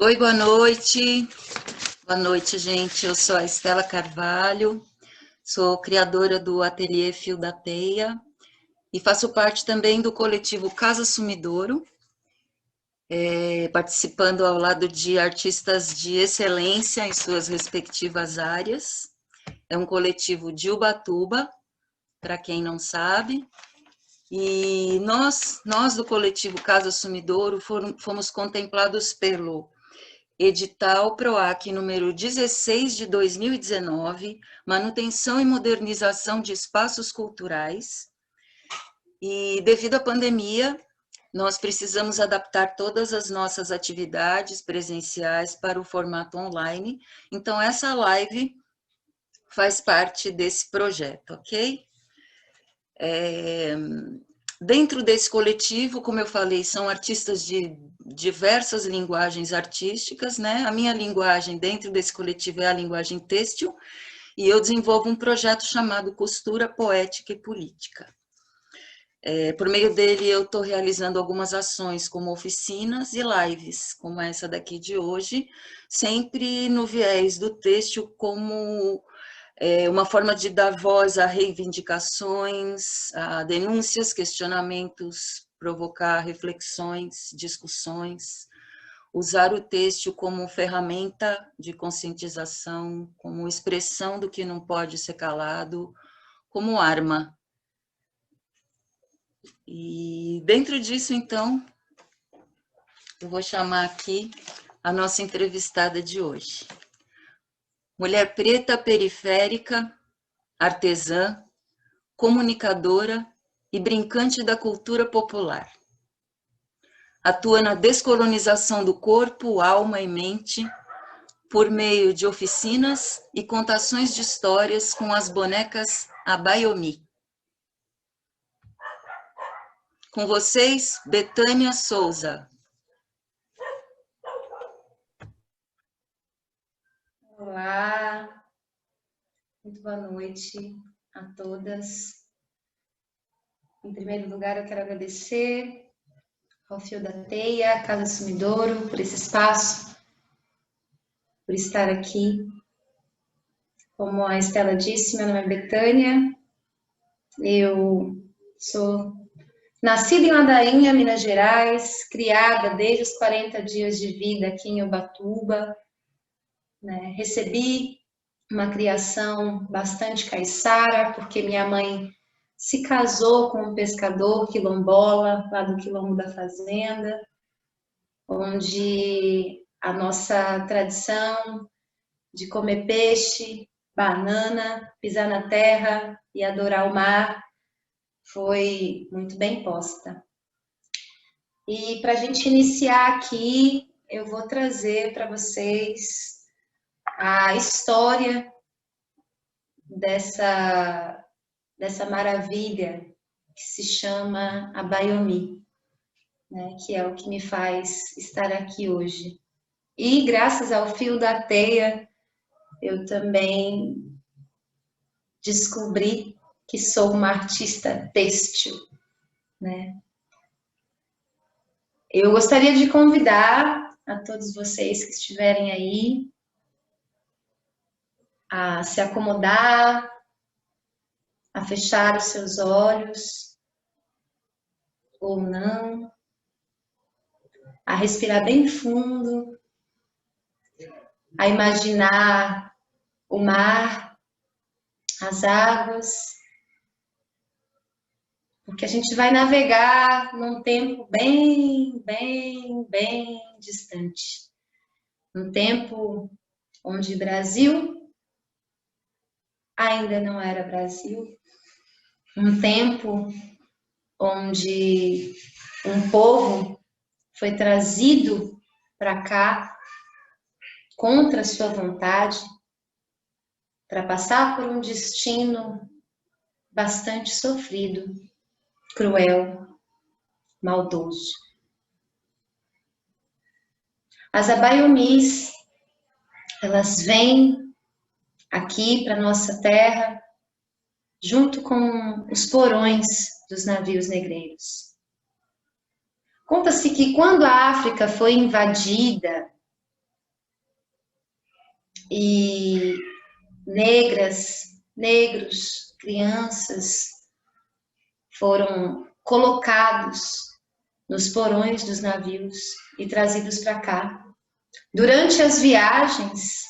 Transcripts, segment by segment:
Oi, boa noite. Boa noite, gente. Eu sou a Estela Carvalho, sou criadora do Ateliê Fio da Teia e faço parte também do coletivo Casa Sumidouro, participando ao lado de artistas de excelência em suas respectivas áreas. É um coletivo de Ubatuba, para quem não sabe, e nós do coletivo Casa Sumidouro fomos contemplados pelo edital PROAC número 16 de 2019, manutenção e modernização de espaços culturais. E devido à pandemia, nós precisamos adaptar todas as nossas atividades presenciais para o formato online. Então, essa live faz parte desse projeto, ok? Dentro desse coletivo, como eu falei, são artistas de diversas linguagens artísticas, né? A minha linguagem dentro desse coletivo é a linguagem têxtil, e eu desenvolvo um projeto chamado Costura Poética e Política. Por meio dele, eu estou realizando algumas ações, como oficinas e lives, como essa daqui de hoje, sempre no viés do têxtil como uma forma de dar voz a reivindicações, a denúncias, questionamentos, provocar reflexões, discussões, usar o têxtil como ferramenta de conscientização, como expressão do que não pode ser calado, como arma. E dentro disso, então, eu vou chamar aqui a nossa entrevistada de hoje. Mulher preta periférica, artesã, comunicadora e brincante da cultura popular. Atua na descolonização do corpo, alma e mente por meio de oficinas e contações de histórias com as bonecas Abayomi. Com vocês, Betânia Souza. Olá, muito boa noite a todas. Em primeiro lugar, eu quero agradecer ao Fio da Teia, Casa Sumidouro, por esse espaço, por estar aqui. Como a Estela disse, meu nome é Betânia, eu sou nascida em Ladainha, Minas Gerais, criada desde os 40 dias de vida aqui em Ubatuba, né? Recebi uma criação bastante caiçara, porque minha mãe se casou com um pescador quilombola, lá do Quilombo da Fazenda, onde a nossa tradição de comer peixe, banana, pisar na terra e adorar o mar foi muito bem posta. E para a gente iniciar aqui, eu vou trazer para vocês a história dessa maravilha que se chama Abayomi, né, que é o que me faz estar aqui hoje. E graças ao Fio da Teia, eu também descobri que sou uma artista têxtil, né? Eu gostaria de convidar a todos vocês que estiverem aí a se acomodar, a fechar os seus olhos, ou não, a respirar bem fundo, a imaginar o mar, as águas, porque a gente vai navegar num tempo bem distante. Um tempo onde Brasil ainda não era Brasil. Um tempo onde um povo foi trazido para cá contra sua vontade, para passar por um destino bastante sofrido, cruel, maldoso. As Abayomis, elas vêm aqui para nossa terra junto com os porões dos navios negreiros. Conta-se que quando a África foi invadida e negras, negros, crianças foram colocados nos porões dos navios e trazidos para cá. Durante as viagens,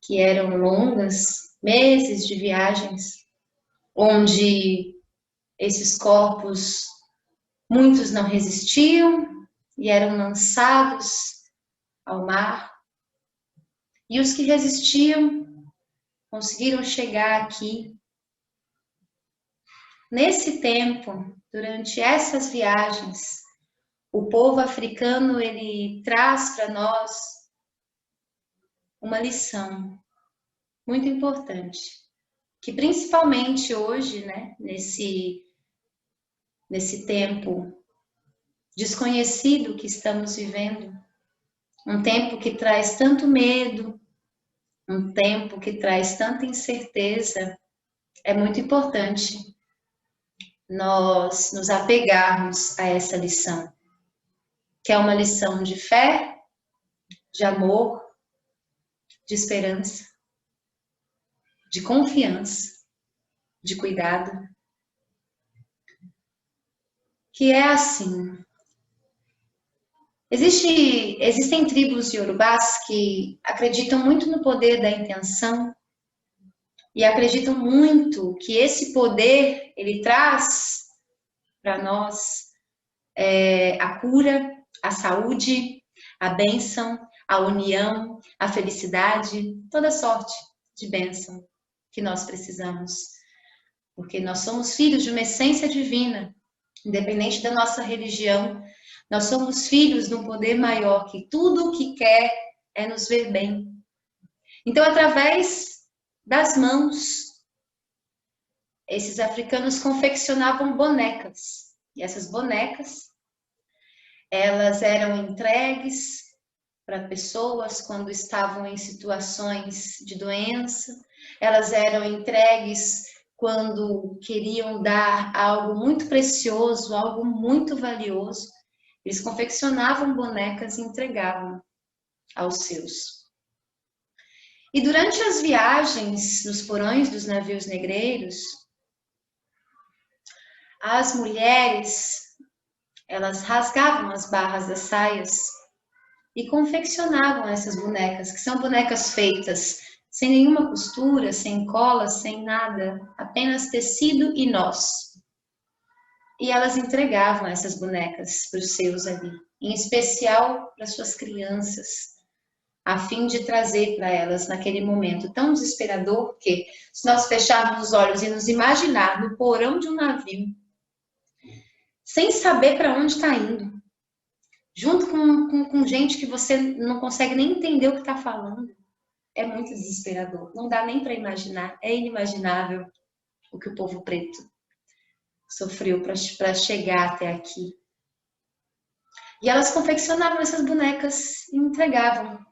que eram longas, meses de viagens, onde esses corpos, muitos não resistiam e eram lançados ao mar, e os que resistiam conseguiram chegar aqui. Nesse tempo, durante essas viagens, o povo africano, ele traz para nós uma lição muito importante, que principalmente hoje, né, nesse tempo desconhecido que estamos vivendo, um tempo que traz tanto medo, um tempo que traz tanta incerteza, é muito importante nós nos apegarmos a essa lição, que é uma lição de fé, de amor, de esperança, de confiança, de cuidado, que é assim. Existem tribos iorubás que acreditam muito no poder da intenção e acreditam muito que esse poder, ele traz para nós a cura, a saúde, a bênção, a união, a felicidade, toda sorte de bênção que nós precisamos. Porque nós somos filhos de uma essência divina, independente da nossa religião, nós somos filhos de um poder maior que tudo o que quer é nos ver bem. Então, através das mãos, esses africanos confeccionavam bonecas. E essas bonecas, elas eram entregues para pessoas quando estavam em situações de doença, elas eram entregues quando queriam dar algo muito precioso, algo muito valioso. Eles confeccionavam bonecas e entregavam aos seus. E durante as viagens nos porões dos navios negreiros, as mulheres, elas rasgavam as barras das saias e confeccionavam essas bonecas, que são bonecas feitas sem nenhuma costura, sem cola, sem nada, apenas tecido e nós. E elas entregavam essas bonecas para os seus ali, em especial para suas crianças, a fim de trazer para elas naquele momento tão desesperador que, se nós fecharmos os olhos e nos imaginar no porão de um navio, sem saber para onde está indo, junto com gente que você não consegue nem entender o que está falando, é muito desesperador. Não dá nem para imaginar, é inimaginável o que o povo preto sofreu para chegar até aqui. E elas confeccionavam essas bonecas e entregavam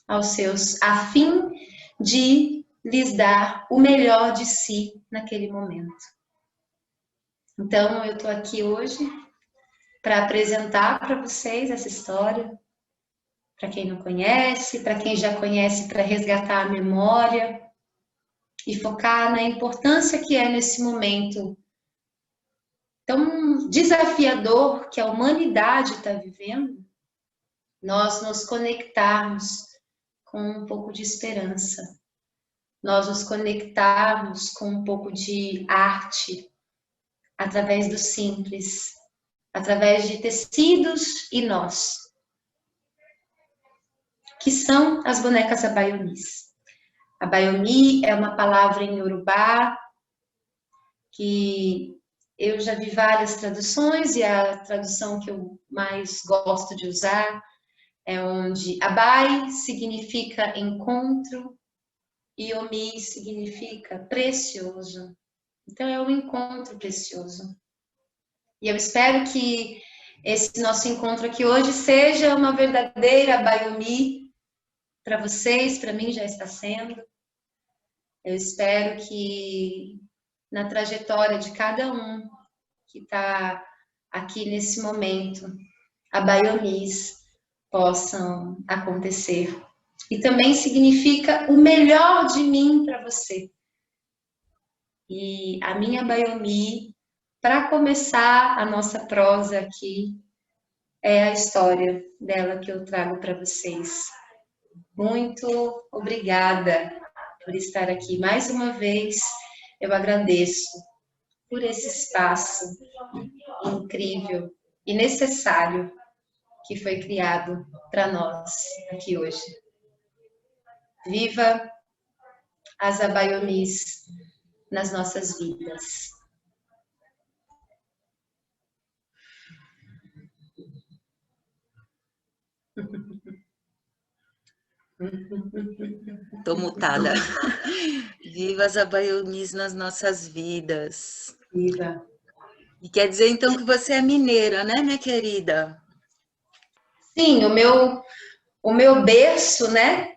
aos seus, a fim de lhes dar o melhor de si naquele momento. Então, eu estou aqui hoje para apresentar para vocês essa história, para quem não conhece, para quem já conhece, para resgatar a memória e focar na importância que é nesse momento tão desafiador que a humanidade está vivendo, nós nos conectarmos com um pouco de esperança, nós nos conectarmos com um pouco de arte, através do simples, através de tecidos e nós, que são as bonecas abaiomis. Abaiomi é uma palavra em Yorubá que eu já vi várias traduções e a tradução que eu mais gosto de usar é onde Abai significa encontro e Omi significa precioso. Então é um encontro precioso. E eu espero que esse nosso encontro aqui hoje seja uma verdadeira Abaiomi para vocês, para mim já está sendo. Eu espero que na trajetória de cada um que está aqui nesse momento, Abaiomis possam acontecer E também significa o melhor de mim para você. E a minha Bayomi, para começar a nossa prosa aqui, é a história dela que eu trago para vocês. Muito obrigada por estar aqui mais uma vez. Eu agradeço por esse espaço incrível e necessário que foi criado para nós aqui hoje. Viva as Abayomis nas nossas vidas. Tô mutada. Viva as Abayomis nas nossas vidas. Viva. E quer dizer, então, que você é mineira, né, minha querida? Sim, o meu berço, né?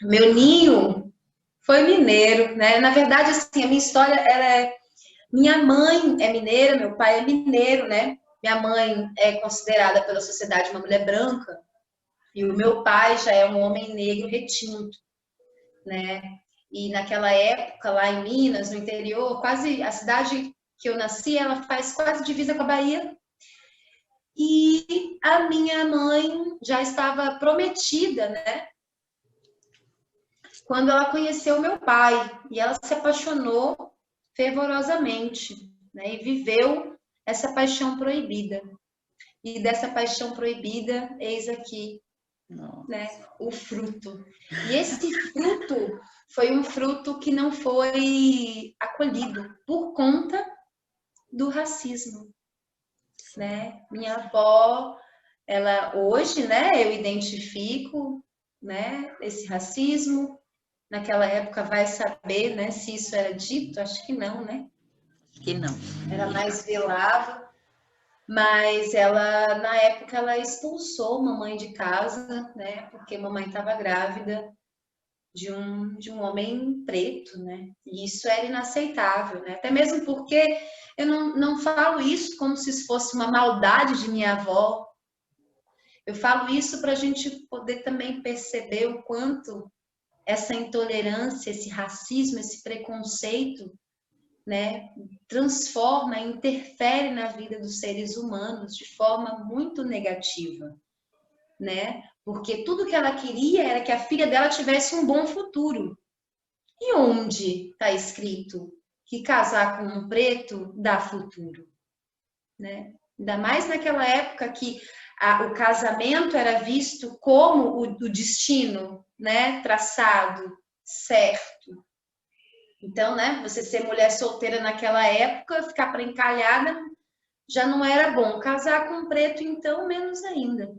Meu ninho foi mineiro, né? Na verdade, assim, a minha história, ela é... Minha mãe é mineira, meu pai é mineiro, né? Minha mãe é considerada pela sociedade uma mulher branca e o meu pai já é um homem negro retinto, né? E naquela época, lá em Minas, no interior, quase a cidade que eu nasci, ela faz quase divisa com a Bahia. E a minha mãe já estava prometida, né? Quando ela conheceu meu pai, e ela se apaixonou fervorosamente, né? E viveu essa paixão proibida. E dessa paixão proibida, eis aqui, né, o fruto. E esse fruto foi um fruto que não foi acolhido por conta do racismo, né? Minha avó, ela hoje, né, eu identifico, né, esse racismo. Naquela época vai saber, né, se isso era dito, acho que não, né? Que não. Era mais velado. Mas ela, na época, ela expulsou mamãe de casa, né? Porque mamãe estava grávida de um homem preto, né? E isso era inaceitável, né? Até mesmo porque eu não falo isso como se fosse uma maldade de minha avó. Eu falo isso para a gente poder também perceber o quanto essa intolerância, esse racismo, esse preconceito, né, transforma, interfere na vida dos seres humanos de forma muito negativa, né? Porque tudo que ela queria era que a filha dela tivesse um bom futuro. E onde está escrito que casar com um preto dá futuro, né? Ainda mais naquela época que o casamento era visto como o destino, né, traçado, certo. Então, né, você ser mulher solteira naquela época, ficar para encalhada, já não era bom. Casar com um preto, então, menos ainda.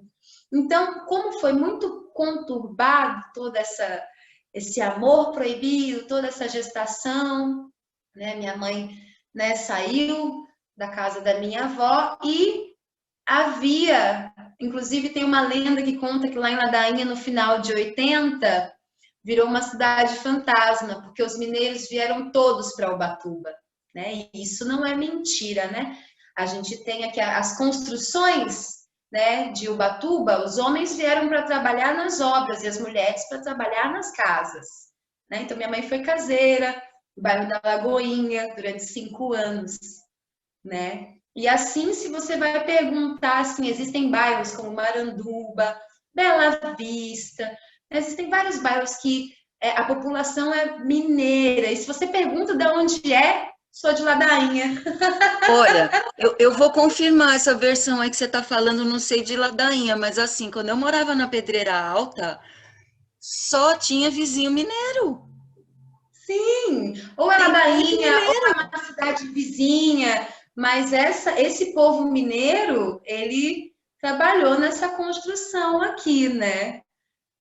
Então, como foi muito conturbado todo esse amor proibido, toda essa gestação, né, minha mãe, né, saiu da casa da minha avó e havia, inclusive tem uma lenda que conta que lá em Ladainha, no final de 80, virou uma cidade fantasma, porque os mineiros vieram todos para Ubatuba, né? E isso não é mentira, né? A gente tem aqui as construções, né, de Ubatuba, os homens vieram para trabalhar nas obras e as mulheres para trabalhar nas casas, né? Então minha mãe foi caseira, no bairro da Lagoinha, durante 5 anos, né? E assim, se você vai perguntar, assim, existem bairros como Maranduba, Bela Vista, existem vários bairros que a população é mineira. E se você pergunta de onde é, sou de Ladainha. Olha, eu vou confirmar essa versão aí que você está falando, não sei de ladainha, mas assim, quando eu morava na Pedreira Alta, só tinha vizinho mineiro. Sim, ou é Tem muito Ladainha, ou é mineiro. uma cidade vizinha, mas esse povo mineiro, ele trabalhou nessa construção aqui, né?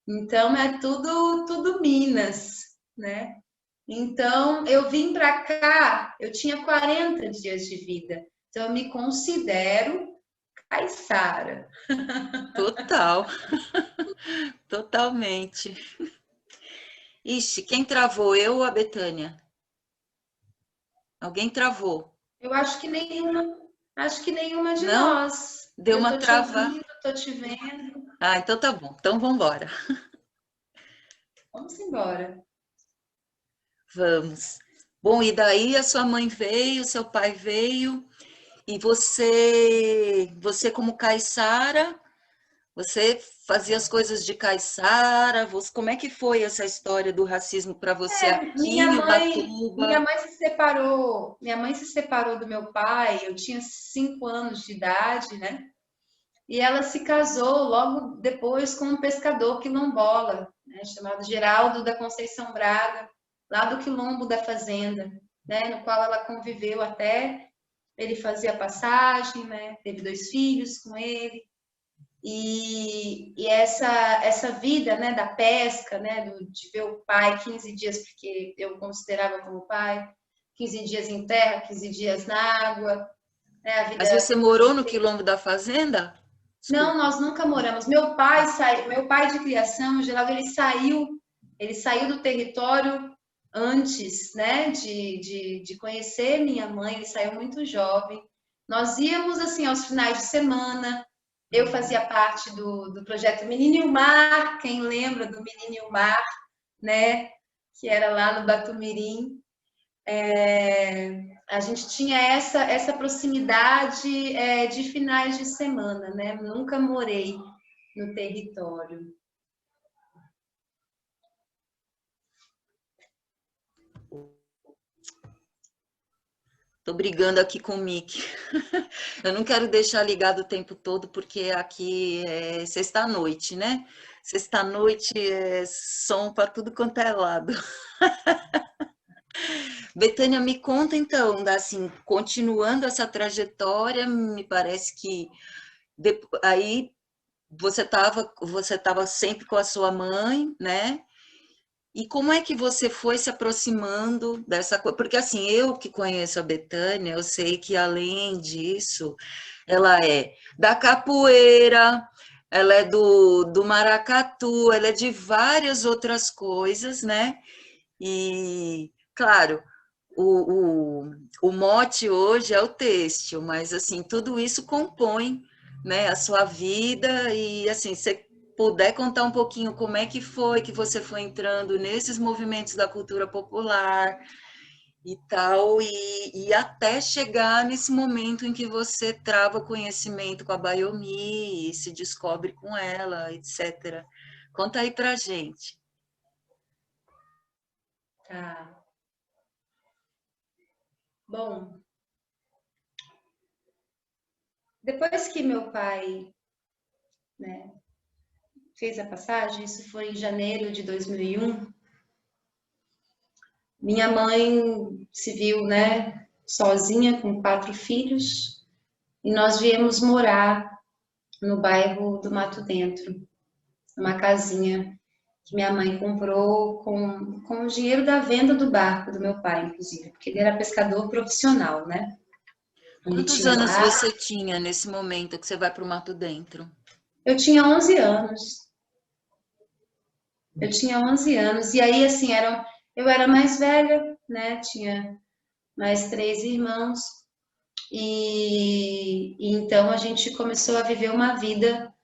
Então é tudo Minas, né? Então eu vim para cá, eu tinha 40 dias de vida. Então eu me considero caiçara. Total, totalmente. Ixi, quem travou? Eu ou a Betânia? Alguém travou? Eu acho que nenhuma de Não? nós. Deu Eu uma tô te trava. ouvindo, tô te vendo. Ah, então tá bom. Então vamos embora. Vamos embora. Vamos. Bom, e daí a sua mãe veio, seu pai veio, e você como caiçara, você fazia as coisas de caiçara, como é que foi essa história do racismo para você aqui Minha em mãe, minha Ubatuba? mãe se separou, minha mãe se separou do meu pai, eu tinha 5 anos de idade, né? E ela se casou logo depois com um pescador quilombola, né, chamado Geraldo da Conceição Braga, lá do quilombo da fazenda, né, no qual ela conviveu até ele fazia passagem, né, teve 2 filhos com ele. E essa vida, né, da pesca, né, de ver o pai 15 dias, porque eu considerava como pai, 15 dias em terra, 15 dias na água, né, a Mas vida. você morou no quilombo da fazenda? Não, Desculpa. nós nunca moramos. Meu pai de criação, Geraldo, ele saiu do território antes, né, de conhecer minha mãe, ele saiu muito jovem. Nós íamos, assim, aos finais de semana, eu fazia parte do projeto Menino e o Mar, quem lembra do Menino e o Mar, né, que era lá no Batumirim. A gente tinha essa proximidade de finais de semana, né? Nunca morei no território. Tô brigando aqui com o Mickey. Eu não quero deixar ligado o tempo todo, porque aqui é sexta-noite, né? Sexta-noite é som para tudo quanto é lado. Betânia, me conta então, assim, continuando essa trajetória, me parece que aí você tava sempre com a sua mãe, né? E como é que você foi se aproximando dessa coisa? Porque assim, eu que conheço a Betânia, eu sei que além disso, ela é da capoeira, ela é do maracatu, ela é de várias outras coisas, né? E, claro, o mote hoje é o têxtil, mas assim, tudo isso compõe, né, a sua vida e assim, você puder contar um pouquinho como é que foi que você foi entrando nesses movimentos da cultura popular e tal, e até chegar nesse momento em que você trava conhecimento com a Bayomi e se descobre com ela, etc. Conta aí pra gente. Tá. Bom, depois que meu pai, né, fez a passagem, isso foi em janeiro de 2001, minha mãe se viu, né, sozinha com 4 filhos e nós viemos morar no bairro do Mato Dentro, numa casinha que minha mãe comprou com o dinheiro da venda do barco do meu pai, inclusive, porque ele era pescador profissional, né? Ele Quantos tinha anos barco. você tinha nesse momento que você vai para o Mato Dentro? Eu tinha 11 anos. Eu tinha 11 anos. E aí, assim, eu era mais velha, né? Tinha mais 3 irmãos. E então a gente começou a viver uma vida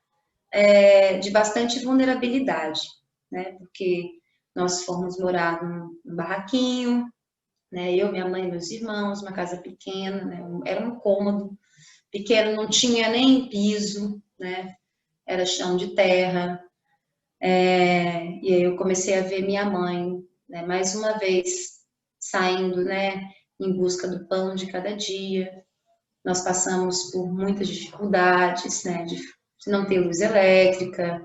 de bastante vulnerabilidade, né? Porque nós fomos morar num barraquinho, né? Eu, minha mãe, meus irmãos, uma casa pequena, né? Era um cômodo pequeno, não tinha nem piso, né? Era chão de terra. E aí eu comecei a ver minha mãe, né? Mais uma vez saindo, né? Em busca do pão de cada dia. Nós passamos por muitas dificuldades, né? De não ter luz elétrica,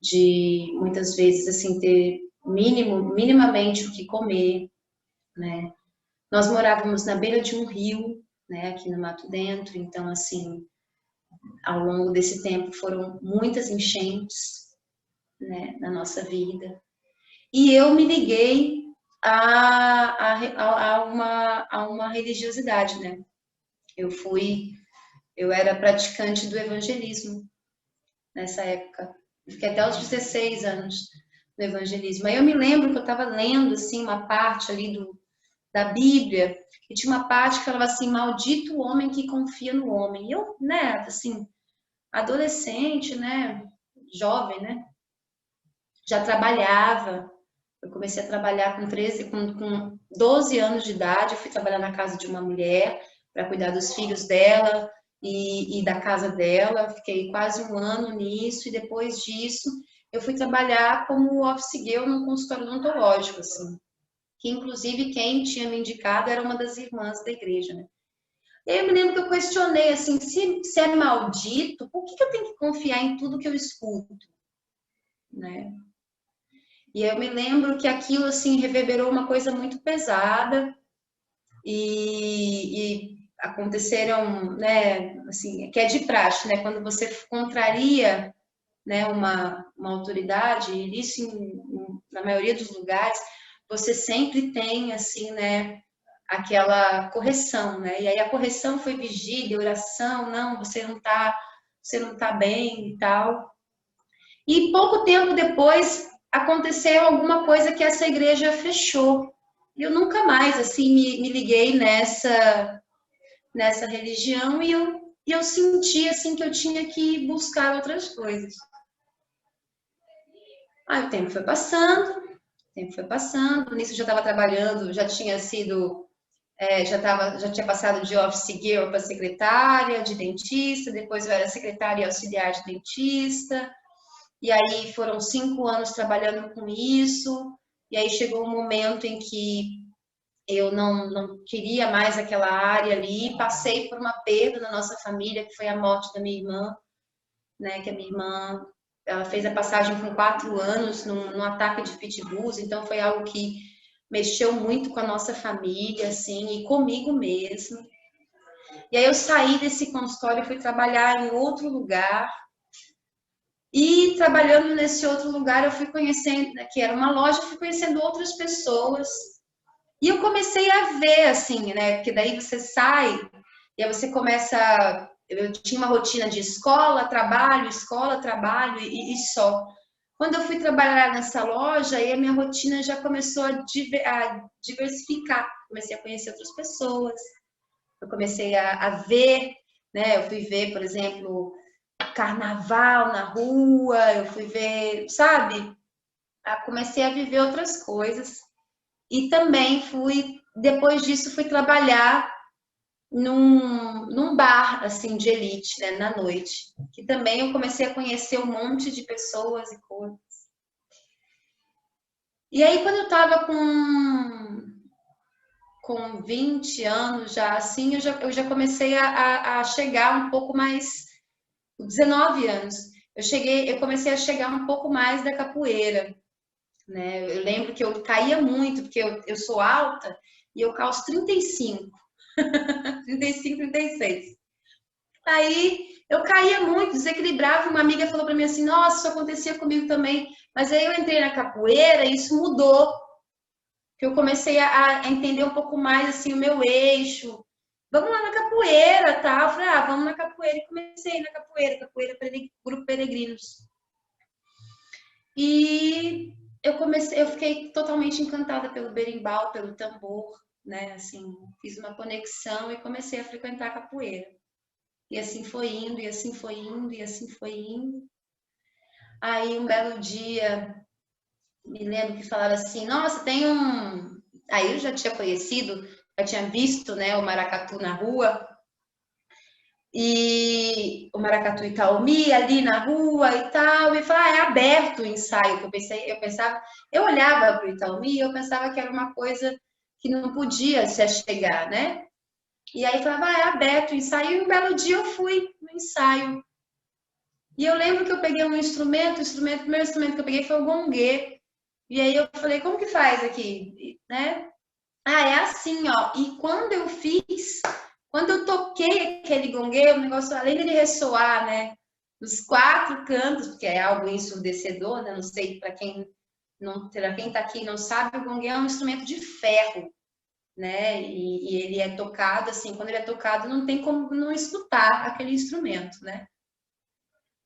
de muitas vezes assim ter minimamente o que comer, né? Nós morávamos na beira de um rio, né, aqui no Mato Dentro, então, assim, ao longo desse tempo foram muitas enchentes, né, na nossa vida. E eu me liguei a uma religiosidade, né? Eu era praticante do evangelismo nessa época. Eu fiquei até os 16 anos no evangelismo. Aí eu me lembro que eu estava lendo, assim, uma parte ali da Bíblia, e tinha uma parte que falava assim, maldito o homem que confia no homem. E eu, né, assim, adolescente, né, jovem, né, já trabalhava, Eu comecei a trabalhar com 12 anos de idade, eu fui trabalhar na casa de uma mulher para cuidar dos filhos dela e da casa dela. Fiquei quase um ano nisso e depois disso eu fui trabalhar como office girl num consultório odontológico, assim, que inclusive quem tinha me indicado era uma das irmãs da igreja, né? E aí eu me lembro que eu questionei assim, se é maldito, por que eu tenho que confiar em tudo que eu escuto, né? E eu me lembro que aquilo assim reverberou uma coisa muito pesada e aconteceram, né, assim, que é de praxe, né, quando você contraria, né, uma autoridade, isso na maioria dos lugares, você sempre tem assim, né, aquela correção, né? E aí a correção foi vigília, oração, não, você não tá bem e tal. E pouco tempo depois aconteceu alguma coisa que essa igreja fechou. E eu nunca mais assim me liguei nessa religião e eu senti assim que eu tinha que buscar outras coisas. Aí o tempo foi passando, nisso eu já estava trabalhando, já tinha sido já tinha passado de office girl para secretária de dentista, depois eu era secretária e auxiliar de dentista, e aí foram 5 anos trabalhando com isso, e aí chegou um momento em que eu não queria mais aquela área ali, passei por uma perda na nossa família, que foi a morte da minha irmã, né, que a minha irmã, ela fez a passagem com 4 anos num ataque de pitbulls, então foi algo que mexeu muito com a nossa família, assim, e comigo mesmo. E aí eu saí desse consultório e fui trabalhar em outro lugar. E trabalhando nesse outro lugar, eu fui conhecendo, que era uma loja, fui conhecendo outras pessoas. E eu comecei a ver, assim, né? Porque daí você sai e aí você começa. Eu tinha uma rotina de escola, trabalho e só. Quando eu fui trabalhar nessa loja, aí a minha rotina já começou a diversificar. Comecei a conhecer outras pessoas, eu comecei a ver, né? Eu fui ver, por exemplo, carnaval na rua, eu fui ver, sabe? Comecei a viver outras coisas. E também depois disso, fui trabalhar num bar, assim, de elite, né? Na noite. Que também eu comecei a conhecer um monte de pessoas e coisas. E aí, quando eu tava com 20 anos já, assim, eu já comecei a chegar um pouco mais, 19 anos, eu comecei a chegar um pouco mais da capoeira, né? Eu lembro que eu caía muito, porque eu sou alta e eu calço 35, 35, 36. Aí eu caía muito, desequilibrava. Uma amiga falou para mim assim: nossa, isso acontecia comigo também. Mas aí eu entrei na capoeira e isso mudou. Que eu comecei a entender um pouco mais assim o meu eixo. Vamos lá na capoeira, tá? Eu falei, vamos na capoeira. E comecei a ir na capoeira, Grupo Peregrinos. E eu fiquei totalmente encantada pelo berimbau, pelo tambor, né? Assim, fiz uma conexão e comecei a frequentar a capoeira. E assim foi indo, e assim foi indo, e assim foi indo. Aí um belo dia, me lembro que falaram assim, nossa, tem um... Aí eu já tinha conhecido, já tinha visto, né, o maracatu na rua, e o maracatu Itaomi ali na rua e tal, e falar, é aberto o ensaio, que eu olhava para o Itaomi e eu pensava que era uma coisa que não podia se achegar, né? E aí falava, é aberto o ensaio, e um belo dia eu fui no ensaio. E eu lembro que eu peguei um instrumento, o primeiro instrumento que eu peguei foi o gongue. E aí eu falei, como que faz aqui, né? É assim, ó. E quando eu toquei aquele gongue, o negócio, além dele ressoar, né, nos 4 cantos, porque é algo ensurdecedor, né? Não sei para quem tá aqui e não sabe, o gongue é um instrumento de ferro, né? E ele é tocado assim, quando ele é tocado, não tem como não escutar aquele instrumento, né?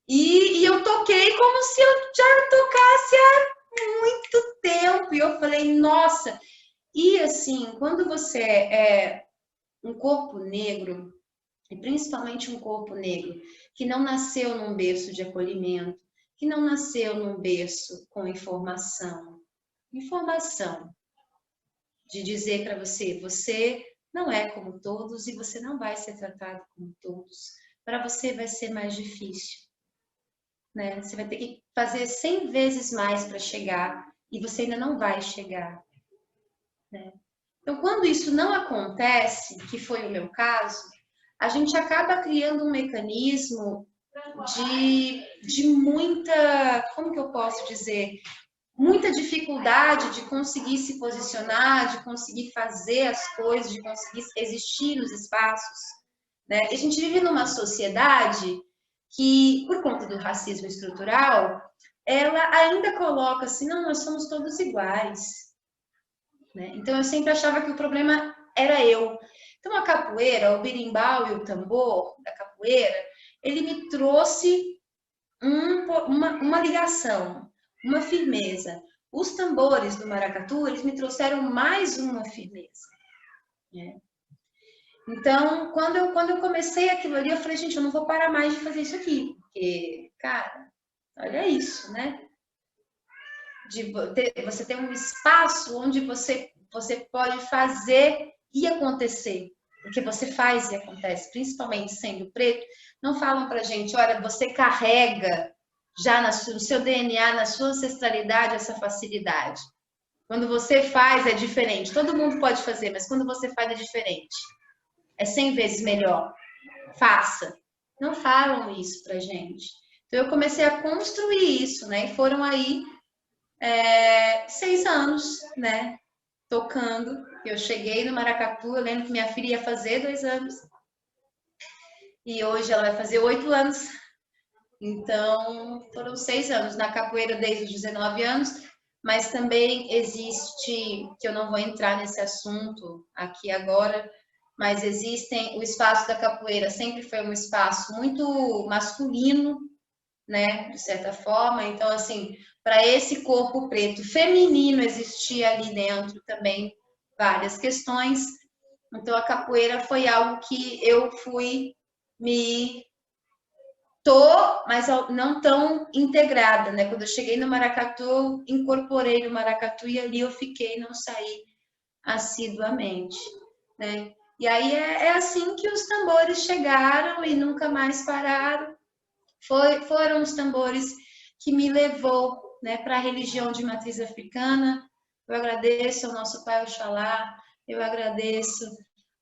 E eu toquei como se eu já tocasse há muito tempo. E eu falei, nossa. E assim, quando você é um corpo negro, e principalmente um corpo negro, que não nasceu num berço de acolhimento, que não nasceu num berço com informação, informação de dizer para você, você não é como todos e você não vai ser tratado como todos. Para você vai ser mais difícil, né? Você vai ter que fazer 100 vezes mais para chegar e você ainda não vai chegar, né? Então, quando isso não acontece, que foi o meu caso, a gente acaba criando um mecanismo de muita, como que eu posso dizer? Muita dificuldade de conseguir se posicionar, de conseguir fazer as coisas, de conseguir existir nos espaços, né? E a gente vive numa sociedade que, por conta do racismo estrutural, ela ainda coloca assim, não, nós somos todos iguais, né? Então eu sempre achava que o problema era eu. Então a capoeira, o berimbau e o tambor da capoeira, ele me trouxe uma ligação, uma firmeza. Os tambores do maracatu, eles me trouxeram mais uma firmeza, né? Então, quando eu comecei aquilo ali, eu falei, gente, eu não vou parar mais de fazer isso aqui, porque, cara, olha isso, né? Você ter um espaço onde você pode fazer e acontecer, porque você faz e acontece, principalmente sendo preto. Não falam pra gente, olha, você carrega já no seu DNA, na sua ancestralidade, essa facilidade. Quando você faz é diferente. Todo mundo pode fazer, mas quando você faz é diferente. É 100 vezes melhor. Faça. Não falam isso pra gente. Então eu comecei a construir isso, né? E foram aí 6 anos, né? Tocando. Eu cheguei no maracatu, eu lembro que minha filha ia fazer 2 anos. E hoje ela vai fazer 8 anos. Então, foram 6 anos na capoeira desde os 19 anos, mas também existe, que eu não vou entrar nesse assunto aqui agora, mas existem, o espaço da capoeira sempre foi um espaço muito masculino, né, de certa forma. Então, assim, para esse corpo preto feminino existia ali dentro também várias questões. Então, a capoeira foi algo que eu fui me mas não tão integrada, né? Quando eu cheguei no maracatu, eu incorporei no maracatu e ali eu fiquei, não saí assiduamente, né? E aí é assim que os tambores chegaram e nunca mais pararam. Foram os tambores que me levou, né, para a religião de matriz africana. Eu agradeço ao nosso Pai Oxalá, eu agradeço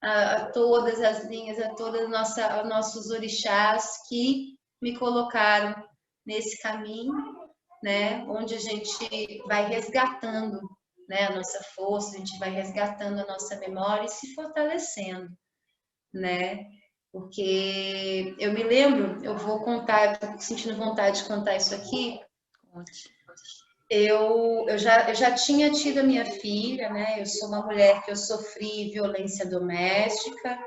a todas as linhas, a todos nossos orixás que me colocaram nesse caminho, né, onde a gente vai resgatando, né, a nossa força, a gente vai resgatando a nossa memória e se fortalecendo, né? Porque eu me lembro, eu vou contar, eu tô sentindo vontade de contar isso aqui. Eu já tinha tido a minha filha, né? Eu sou uma mulher que eu sofri violência doméstica,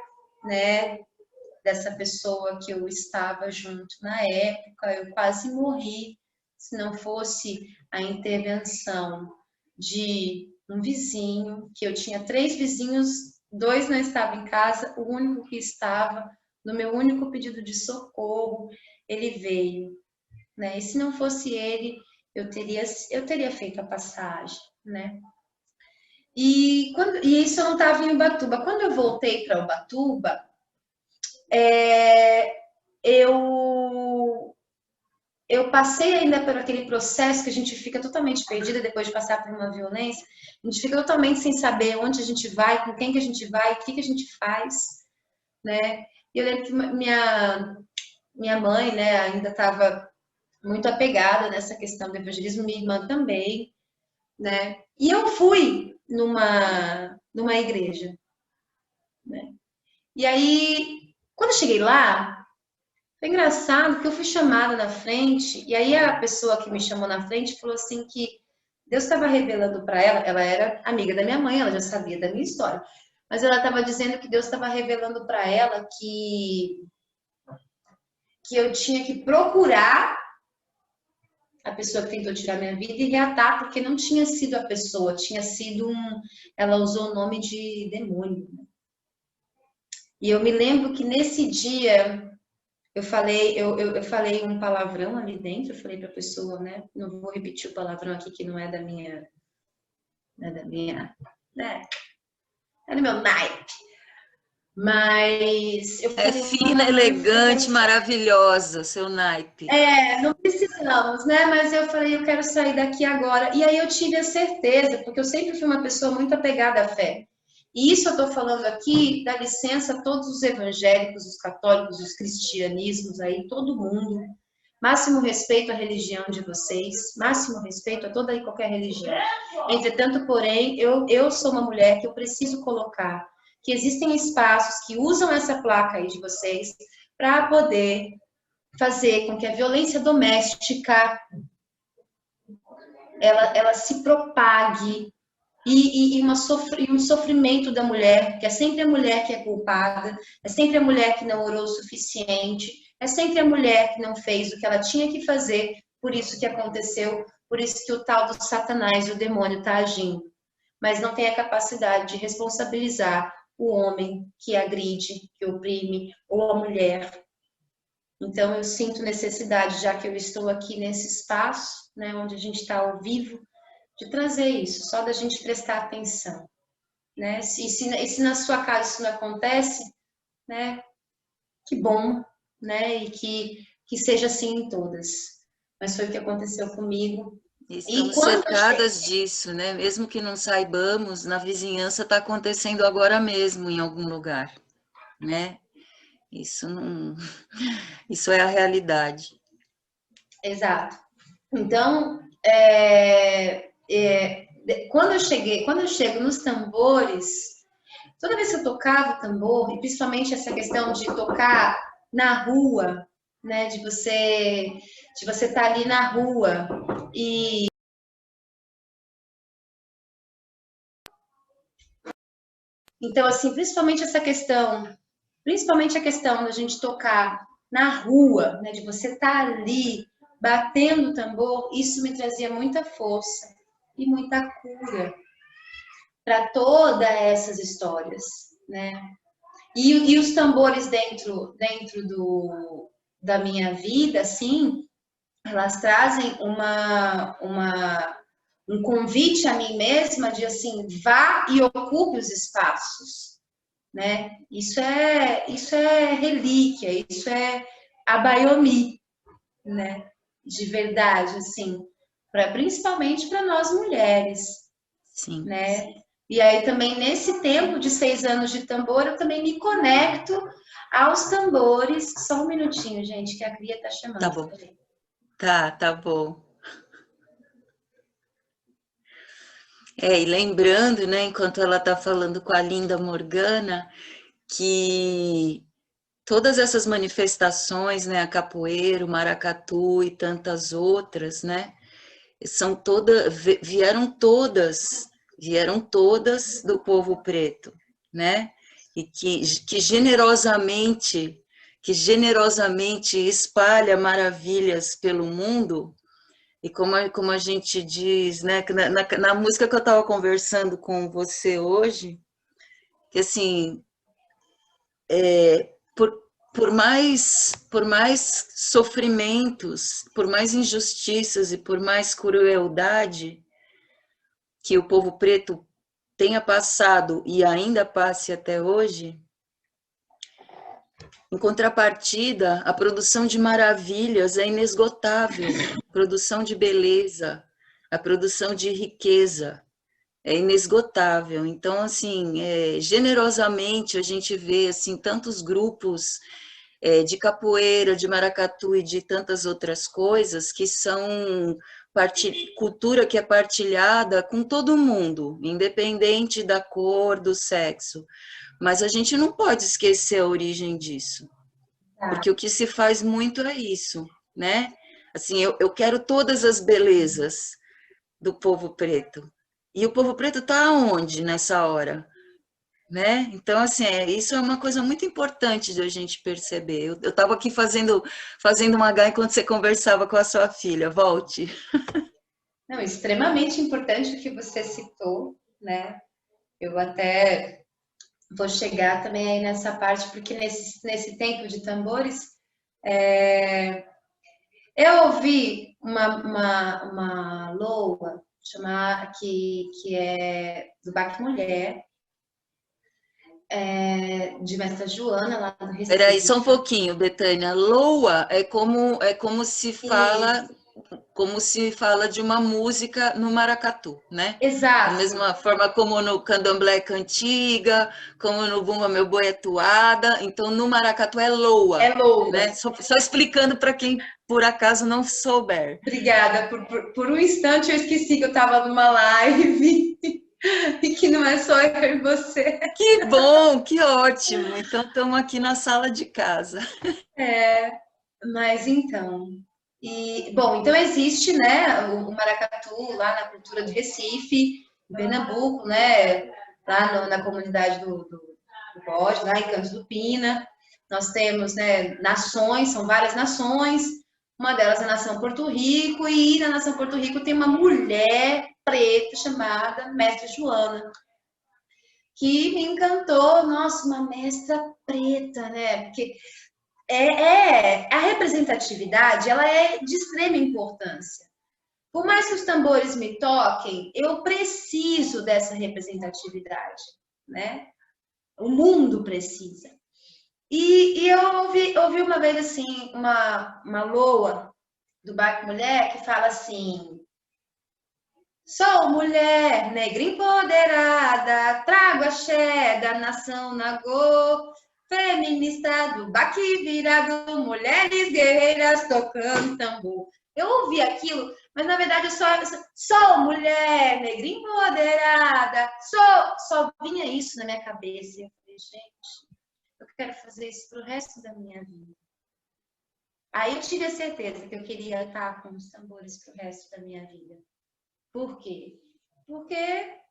né? Dessa pessoa que eu estava junto na época, eu quase morri se não fosse a intervenção de um vizinho, que eu tinha 3 vizinhos, 2 não estavam em casa, o único que estava, no meu único pedido de socorro, ele veio, né? E se não fosse ele, eu teria feito a passagem, né? E isso eu não estava em Ubatuba. Quando eu voltei para Ubatuba, eu passei ainda por aquele processo que a gente fica totalmente perdida depois de passar por uma violência. A gente fica totalmente sem saber onde a gente vai, com quem que a gente vai, o que que a gente faz, né? E eu lembro que minha mãe, né, ainda estava muito apegada nessa questão do evangelismo, minha irmã também, né? E eu fui numa igreja, né? E aí, quando eu cheguei lá, foi engraçado que eu fui chamada na frente, e aí a pessoa que me chamou na frente falou assim que Deus estava revelando para ela era amiga da minha mãe, ela já sabia da minha história, mas ela estava dizendo que Deus estava revelando para ela que eu tinha que procurar a pessoa que tentou tirar minha vida e reatar, porque não tinha sido a pessoa, tinha sido ela usou o nome de demônio. E eu me lembro que nesse dia eu falei um palavrão ali dentro, eu falei para a pessoa, né? Não vou repetir o palavrão aqui que não é da minha né, da minha, né, é do meu naipe. Mas eu É falei, fina, eu quero elegante, sair. maravilhosa, seu naipe. Não precisamos, né? Mas eu falei, eu quero sair daqui agora. E aí eu tive a certeza, porque eu sempre fui uma pessoa muito apegada à fé. E isso eu estou falando aqui, dá licença a todos os evangélicos, os católicos, os cristianismos aí, todo mundo. Máximo respeito à religião de vocês, máximo respeito a toda e qualquer religião. Entretanto, porém, eu sou uma mulher que eu preciso colocar que existem espaços que usam essa placa aí de vocês para poder fazer com que a violência doméstica ela se propague e um sofrimento da mulher, que é sempre a mulher que é culpada, é sempre a mulher que não orou o suficiente, é sempre a mulher que não fez o que ela tinha que fazer, por isso que aconteceu, por isso que o tal do Satanás, o demônio, está agindo. Mas não tem a capacidade de responsabilizar o homem que agride, que oprime, ou a mulher. Então, eu sinto necessidade, já que eu estou aqui nesse espaço, né, onde a gente está ao vivo, de trazer isso, só da gente prestar atenção, né? Se na sua casa isso não acontece, né? Que bom, né? E que seja assim em todas. Mas foi o que aconteceu comigo. E Estamos quando eu cheguei, cercadas disso, né? Mesmo que não saibamos, na vizinhança está acontecendo agora mesmo em algum lugar, né? Isso não, isso é a realidade. exato. Então, quando eu chego nos tambores, toda vez que eu tocava o tambor, e principalmente essa questão de tocar na rua, né, de você estar ali na rua e então assim, principalmente a questão da gente tocar na rua, né, de você estar ali batendo o tambor, isso me trazia muita força e muita cura para todas essas histórias, né? E os tambores dentro da minha vida, assim, elas trazem um convite a mim mesma de assim, vá e ocupe os espaços, né? Isso é relíquia, isso é abayomi, né? De verdade, assim, principalmente para nós mulheres, Sim. né? E aí também nesse tempo de 6 anos de tambor, eu também me conecto aos tambores. Só um minutinho, gente, que a cria tá Tá chamando. bom. Tá bom. E lembrando, né, enquanto ela está falando com a linda Morgana, que todas essas manifestações, né, a capoeira, o maracatu e tantas outras, né, são todas, vieram todas do povo preto, né, e que generosamente espalha maravilhas pelo mundo. E como a gente diz, né, na música que eu estava conversando com você hoje, que assim, por, por mais sofrimentos, por mais injustiças e por mais crueldade que o povo preto tenha passado e ainda passe até hoje, em contrapartida, a produção de maravilhas é inesgotável, a produção de beleza, a produção de riqueza é inesgotável. Então, assim, generosamente a gente vê assim tantos grupos de capoeira, de maracatu e de tantas outras coisas que são cultura que é partilhada com todo mundo, independente da cor, do sexo. Mas a gente não pode esquecer a origem disso, porque o que se faz muito é isso, né? Assim, eu quero todas as belezas do povo preto. E o povo preto está onde nessa hora? Né? Então, assim, isso é uma coisa muito importante de a gente perceber. Eu estava aqui fazendo uma H enquanto você conversava com a sua filha. Volte. Não, extremamente importante o que você citou, né? Eu até vou chegar também aí nessa parte, porque nesse tempo de tambores, eu ouvi uma loa que é do Baque Mulher, de Mestra Joana, lá do Recife. Peraí, só um pouquinho, Betânia. Loa é como se fala de uma música no maracatu, né? Da Exato. mesma forma como no candomblé cantiga, como no bumba meu boi é toada, então no maracatu é loa, É loa. né? Só explicando para quem por acaso não souber. Obrigada. Por um instante eu esqueci que eu estava numa live e que não é só eu e você. Que bom, que ótimo. Então estamos aqui na sala de casa. Mas então, bom, então existe, né, o maracatu lá na cultura de Recife, em Pernambuco, né, lá na comunidade do Bode, lá em Campos do Pina. Nós temos, né, nações, são várias nações, uma delas é a nação Porto Rico, e na nação Porto Rico tem uma mulher preta chamada Mestre Joana, que me encantou. Nossa, uma mestra preta, né, porque a representatividade, ela é de extrema importância. Por mais que os tambores me toquem, eu preciso dessa representatividade, né? O mundo precisa. E eu ouvi uma vez, assim, uma loa do Baque Mulher que fala assim: sou mulher, negra empoderada, trago axé da nação Nagô, feminista do baque virado, mulheres guerreiras tocando tambor. Eu ouvi aquilo, mas na verdade eu sou mulher, negra empoderada, só vinha isso na minha cabeça. E eu falei, gente, eu quero fazer isso pro resto da minha vida. Aí eu tive a certeza que eu queria estar com os tambores pro resto da minha vida. Por quê? Porque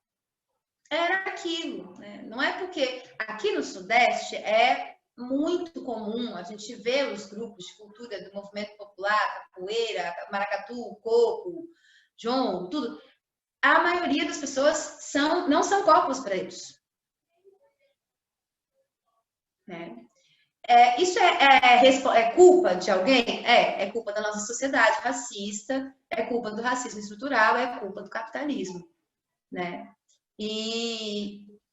era aquilo, né? Não é porque aqui no Sudeste é muito comum a gente ver os grupos de cultura do movimento popular, capoeira, maracatu, coco, jongo, tudo. A maioria das pessoas não são corpos pretos. Né? Isso é culpa de alguém? É culpa da nossa sociedade racista, é culpa do racismo estrutural, é culpa do capitalismo, né?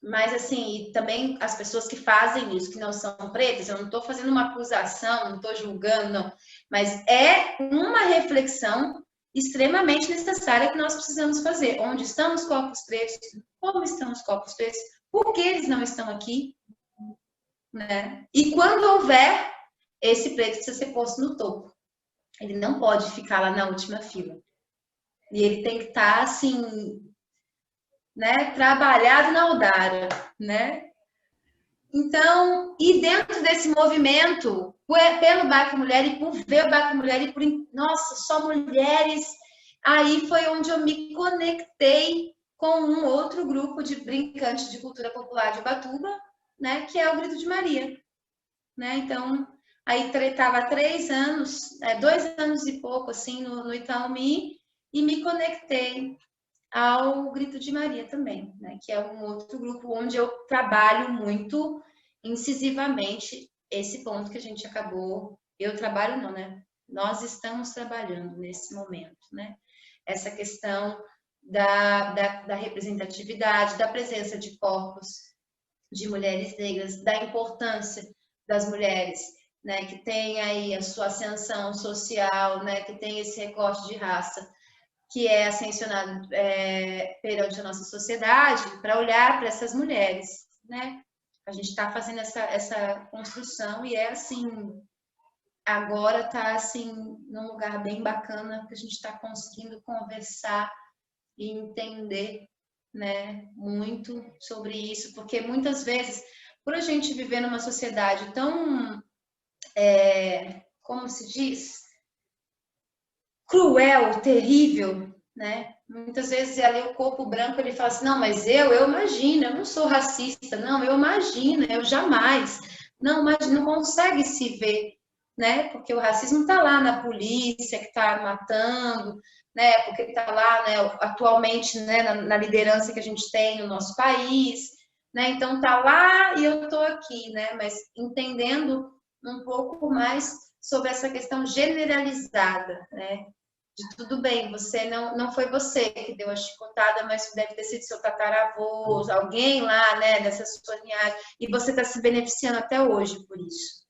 Mas assim, também as pessoas que fazem isso, que não são pretas, eu não estou fazendo uma acusação, não estou julgando, não, mas é uma reflexão extremamente necessária que nós precisamos fazer. Onde estão os corpos pretos? Como estão os corpos pretos? Por que eles não estão aqui? Né? E quando houver, esse preto precisa ser posto no topo. Ele não pode ficar lá na última fila. E ele tem que estar, assim, né, trabalhado na Aldara, né? Então, e dentro desse movimento, pelo Baque Mulher e por ver o Baque Mulher e por, nossa, só mulheres, aí foi onde eu me conectei com um outro grupo de brincantes de cultura popular de Ubatuba, né, que é o Grito de Maria, né? Então, aí estava 3 anos, 2 anos e pouco, assim, no Itaúmi, e me conectei ao Grito de Maria também, né? Que é um outro grupo onde eu trabalho muito incisivamente esse ponto que a gente acabou. Eu trabalho não, né? Nós estamos trabalhando nesse momento, né? Essa questão da representatividade, da presença de corpos de mulheres negras, da importância das mulheres, né? Que tem aí a sua ascensão social, né? Que tem esse recorte de raça que é ascensionado perante a nossa sociedade, para olhar para essas mulheres, né? A gente está fazendo essa construção e assim, agora está assim, num lugar bem bacana, que a gente está conseguindo conversar e entender, né, muito sobre isso, porque muitas vezes, por a gente viver numa sociedade tão, como se diz, cruel, terrível, né? Muitas vezes ali o corpo branco ele fala assim, não, mas eu imagino, eu não sou racista, não, eu imagino, eu jamais, não, mas não consegue se ver, né? Porque o racismo está lá na polícia que está matando, né? Porque está lá, né? Atualmente, né? Na liderança que a gente tem no nosso país, né? Então está lá e eu estou aqui, né? Mas entendendo um pouco mais sobre essa questão generalizada, né? tudo bem, você não foi você que deu a chicotada, mas deve ter sido seu tataravô, alguém lá, né, dessa sua linhagem, e você está se beneficiando até hoje por isso.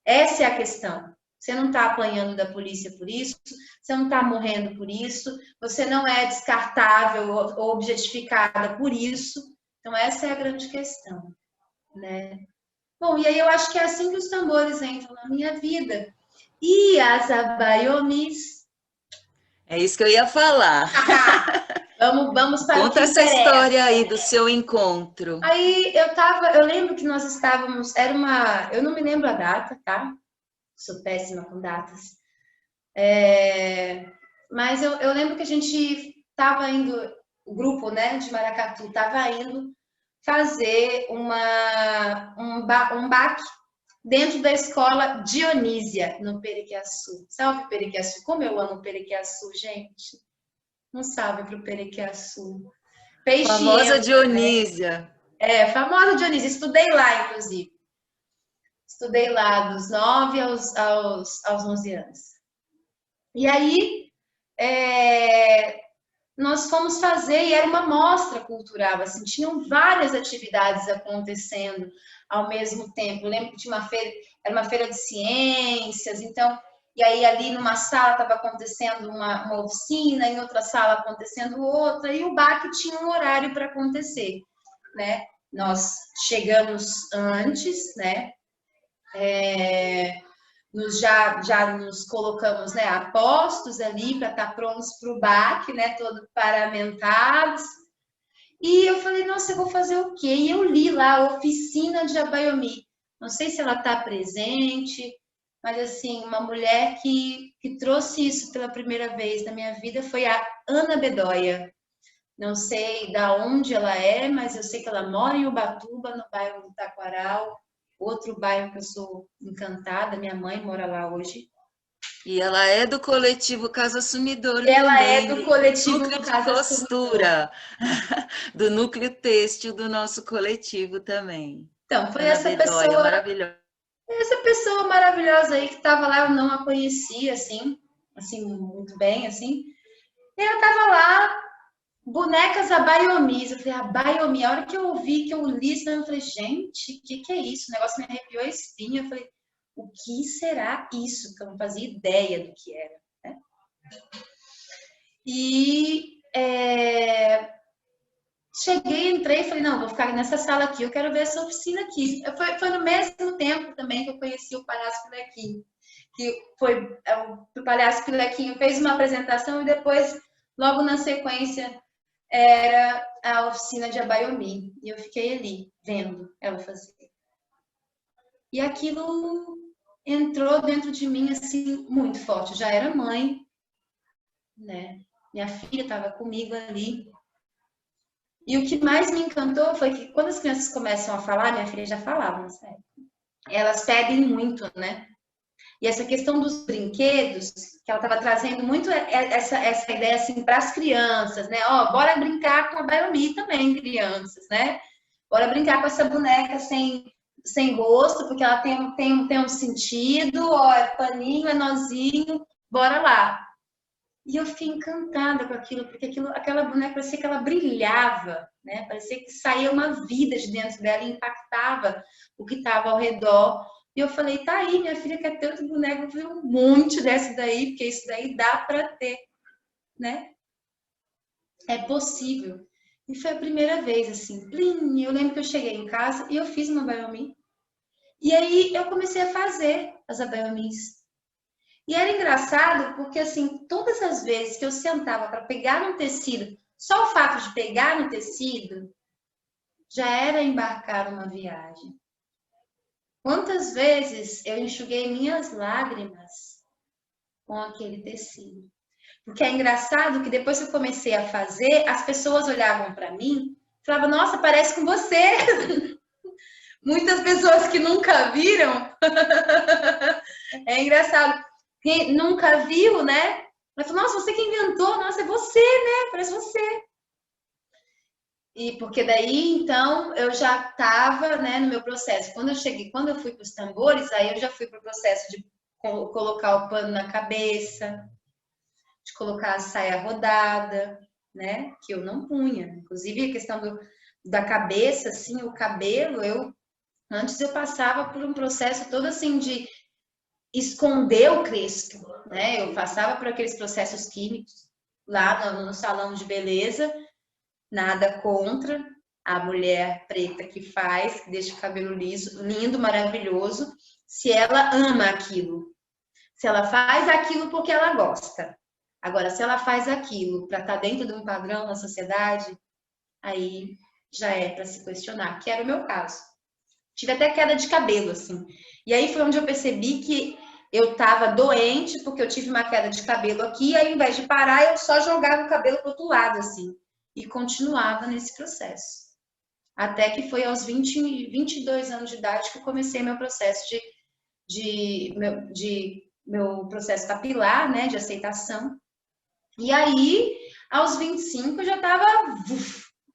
Essa é a questão. Você não está apanhando da polícia por isso, você não está morrendo por isso, você não é descartável ou objetificada por isso. Então, essa é a grande questão, né? Bom, e aí eu acho que é assim que os tambores entram na minha vida. E as abayomis. É isso que eu ia falar. Vamos para o que Conta essa interessa. história aí do seu encontro. Aí eu lembro que nós estávamos, eu não me lembro a data, tá? Sou péssima com datas. Mas eu lembro que a gente estava indo, o grupo, né, de Maracatu estava indo fazer um baque dentro da escola Dionísia, no Periquiaçu. Salve Periquiaçu, como eu amo Periquiaçu, gente. Um salve para o Periquiaçu. Peixe Famosa entra, Dionísia. né? Famosa Dionísia, estudei lá, inclusive. Estudei lá dos 9 aos 11 anos. E aí, nós fomos fazer, e era uma mostra cultural, assim, tinham várias atividades acontecendo ao mesmo tempo. Eu lembro que tinha era uma feira de ciências, então, e aí ali numa sala estava acontecendo uma oficina, em outra sala acontecendo outra, e o BAC tinha um horário para acontecer, né? Nós chegamos antes, né? Já nos colocamos, né, a postos ali para estar prontos para o BAC, né, todo paramentados. E eu falei, nossa, eu vou fazer o quê? E eu li lá a oficina de Abayomi. Não sei se ela está presente, mas assim, uma mulher que trouxe isso pela primeira vez na minha vida foi a Ana Bedoya. Não sei da onde ela é, mas eu sei que ela mora em Ubatuba, no bairro do Taquaral. Outro bairro que eu sou encantada, minha mãe mora lá hoje. E ela é do coletivo Casa Sumidor Ela também. é do coletivo Núcleo de Casa costura. Do núcleo têxtil do nosso coletivo também. Então, foi Ana Bedoya, maravilhosa. essa pessoa maravilhosa aí que estava lá, eu não a conhecia, assim muito bem, assim. E ela estava lá, bonecas Abayomis. Eu falei, Abayomi. A hora que eu ouvi, que eu li isso, eu falei, gente, o que é isso? O negócio me arrepiou a espinha. Eu falei, o que será isso? Que eu não fazia ideia do que era, né? E cheguei, entrei e falei, não, vou ficar nessa sala aqui, eu quero ver essa oficina aqui. Foi no mesmo tempo também que eu conheci o Palhaço Pilequinho, que foi o Palhaço Pilequinho fez uma apresentação e depois, logo na sequência, era a oficina de Abayomi. E eu fiquei ali, vendo ela fazer. E aquilo entrou dentro de mim, assim, muito forte. Eu já era mãe, né? Minha filha estava comigo ali. E o que mais me encantou foi que quando as crianças começam a falar, minha filha já falava, não sei, elas pedem muito, né? E essa questão dos brinquedos, que ela estava trazendo muito essa ideia assim para as crianças, né? Ó, bora brincar com a Bayomi também, crianças, né? Bora brincar com essa boneca sem rosto, porque ela tem um sentido, ó, é paninho, é nozinho, bora lá. E eu fiquei encantada com aquilo, porque aquela boneca parecia que ela brilhava, né? Parecia que saía uma vida de dentro dela e impactava o que estava ao redor. E eu falei, tá aí, minha filha quer ter outro boneco, eu vou fazer um monte dessa daí, porque isso daí dá para ter, né? É possível. E foi a primeira vez, assim, plim, eu lembro que eu cheguei em casa e eu fiz uma Abayomi. E aí eu comecei a fazer as Abayomis. E era engraçado porque, assim, todas as vezes que eu sentava para pegar no tecido, só o fato de pegar no tecido já era embarcar uma viagem. Quantas vezes eu enxuguei minhas lágrimas com aquele tecido? Porque é engraçado que depois que eu comecei a fazer, as pessoas olhavam para mim e falavam, nossa, parece com você. Muitas pessoas que nunca viram. É engraçado. Quem nunca viu, né? Mas falou, nossa, você que inventou, nossa, é você, né? Parece você. E porque daí, então, eu já estava, né, no meu processo. Quando eu fui para os tambores, aí eu já fui para o processo de colocar o pano na cabeça, de colocar a saia rodada, né? Que eu não punha. Inclusive, a questão da cabeça, assim, o cabelo, antes eu passava por um processo todo assim de esconder o crespo, né? Eu passava por aqueles processos químicos lá no salão de beleza, nada contra a mulher preta que faz, que deixa o cabelo liso, lindo, maravilhoso, se ela ama aquilo. Se ela faz aquilo porque ela gosta. Agora, se ela faz aquilo para estar dentro de um padrão na sociedade, aí já é para se questionar, que era o meu caso. Tive até queda de cabelo, assim. E aí foi onde eu percebi que eu estava doente, porque eu tive uma queda de cabelo aqui, e aí, ao invés de parar, eu só jogava o cabelo para o outro lado, assim. E continuava nesse processo. Até que foi aos 22 anos de idade que eu comecei meu processo meu processo capilar, né, de aceitação. E aí, aos 25, eu já estava,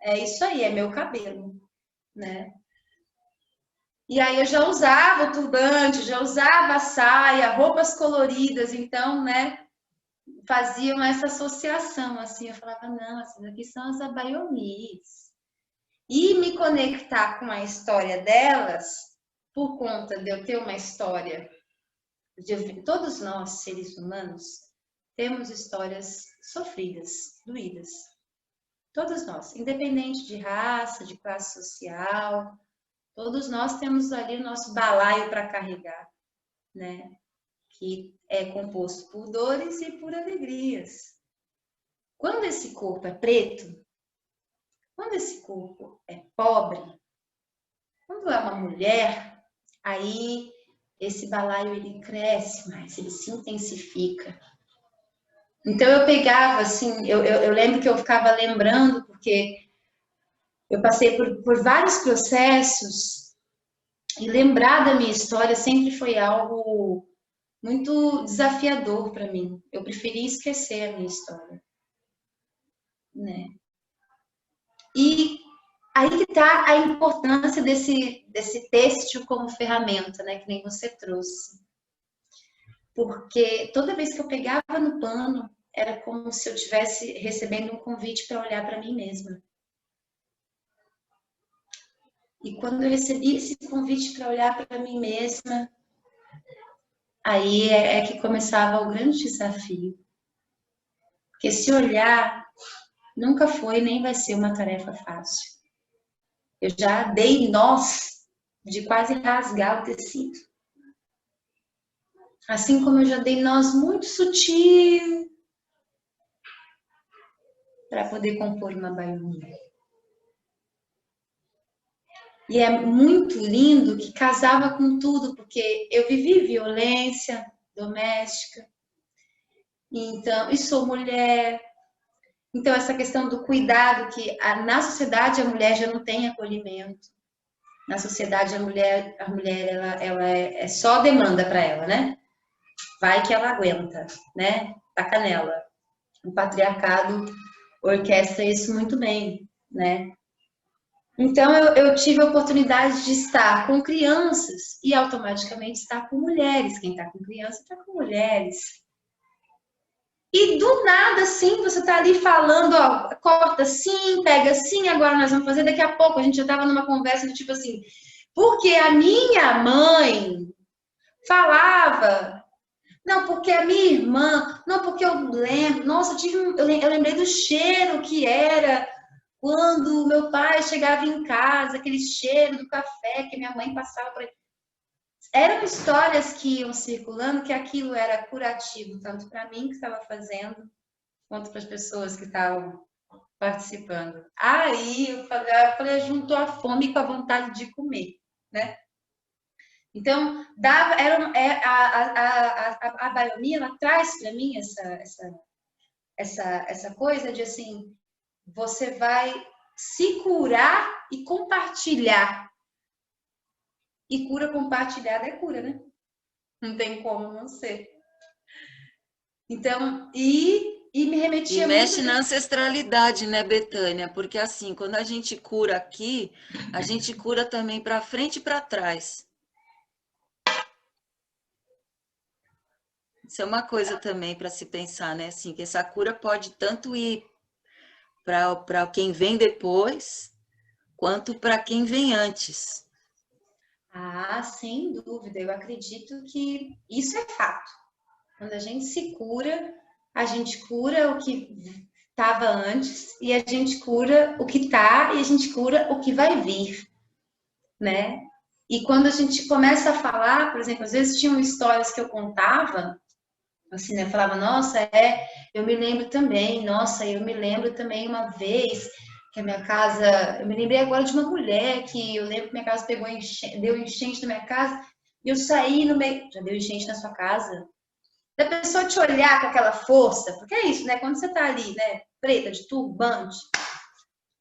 é isso aí, é meu cabelo, né? E aí eu já usava o turbante, já usava a saia, roupas coloridas, então, né, faziam essa associação, assim, eu falava, não, essas aqui são as abaiomis. E me conectar com a história delas, por conta de eu ter uma história, todos nós, seres humanos, temos histórias sofridas, doídas. Todos nós, independente de raça, de classe social, todos nós temos ali o nosso balaio para carregar, né? Que é composto por dores e por alegrias. Quando esse corpo é preto, quando esse corpo é pobre, quando é uma mulher, aí esse balaio ele cresce mais, ele se intensifica. Então eu pegava assim, eu lembro que eu ficava lembrando, porque eu passei por vários processos e lembrar da minha história sempre foi algo muito desafiador para mim. Eu preferi esquecer a minha história, né? E aí que está a importância desse têxtil como ferramenta, né? Que nem você trouxe. Porque toda vez que eu pegava no pano, era como se eu estivesse recebendo um convite para olhar para mim mesma. E quando eu recebi esse convite para olhar para mim mesma, aí é que começava o grande desafio. Porque se olhar nunca foi nem vai ser uma tarefa fácil. Eu já dei nós de quase rasgar o tecido. Assim como eu já dei nós muito sutil para poder compor uma bainha. E é muito lindo que casava com tudo, porque eu vivi violência doméstica, então, e sou mulher. Então, essa questão do cuidado, que na sociedade a mulher já não tem acolhimento. Na sociedade a mulher ela é só demanda para ela, né? Vai que ela aguenta, né? Taca nela. O patriarcado orquestra isso muito bem, né? Então, eu tive a oportunidade de estar com crianças e automaticamente estar com mulheres. Quem está com criança está com mulheres. E do nada, assim, você está ali falando, ó, corta assim, pega assim, agora nós vamos fazer. Daqui a pouco a gente já estava numa conversa do tipo assim, porque a minha mãe falava, não, porque a minha irmã, não, porque eu lembro, nossa, eu lembrei do cheiro que era quando meu pai chegava em casa, aquele cheiro do café que minha mãe passava por ele. Eram histórias que iam circulando, que aquilo era curativo, tanto para mim que estava fazendo, quanto para as pessoas que estavam participando. Aí eu falei, juntou a fome com a vontade de comer, né? Então, a baionia, ela traz para mim essa coisa de assim, você vai se curar e compartilhar. E cura compartilhada é cura, né? Não tem como não ser. Então, e me remetia e mexe muito... na ancestralidade, né, Betânia? Porque assim, quando a gente cura aqui, a gente cura também para frente e para trás. Isso é uma coisa também para se pensar, né? Assim, que essa cura pode tanto ir para quem vem depois, quanto para quem vem antes. Ah, sem dúvida. Eu acredito que isso é fato. Quando a gente se cura, a gente cura o que estava antes e a gente cura o que está e a gente cura o que vai vir, né? E quando a gente começa a falar, por exemplo, às vezes tinham histórias que eu contava, assim, né? Eu falava, nossa, eu me lembro também, nossa, eu me lembro também uma vez que a minha casa, eu me lembrei agora de uma mulher que eu lembro que minha casa deu enchente na minha casa e eu saí no meio, já deu enchente na sua casa? Da pessoa te olhar com aquela força, porque é isso, né? Quando você tá ali, né, preta, de turbante,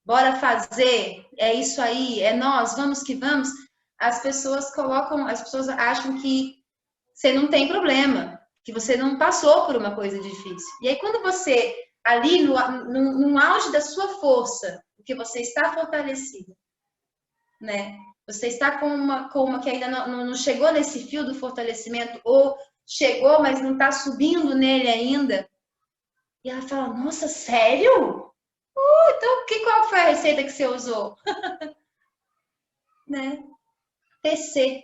bora fazer, é isso aí, é nós, vamos que vamos, as pessoas acham que você não tem problema, que você não passou por uma coisa difícil. E aí, quando você, ali no auge da sua força, porque você está fortalecida, né? Você está com uma que ainda não chegou nesse fio do fortalecimento, ou chegou, mas não está subindo nele ainda. E ela fala, nossa, sério? Então, qual foi a receita que você usou? Né? TC.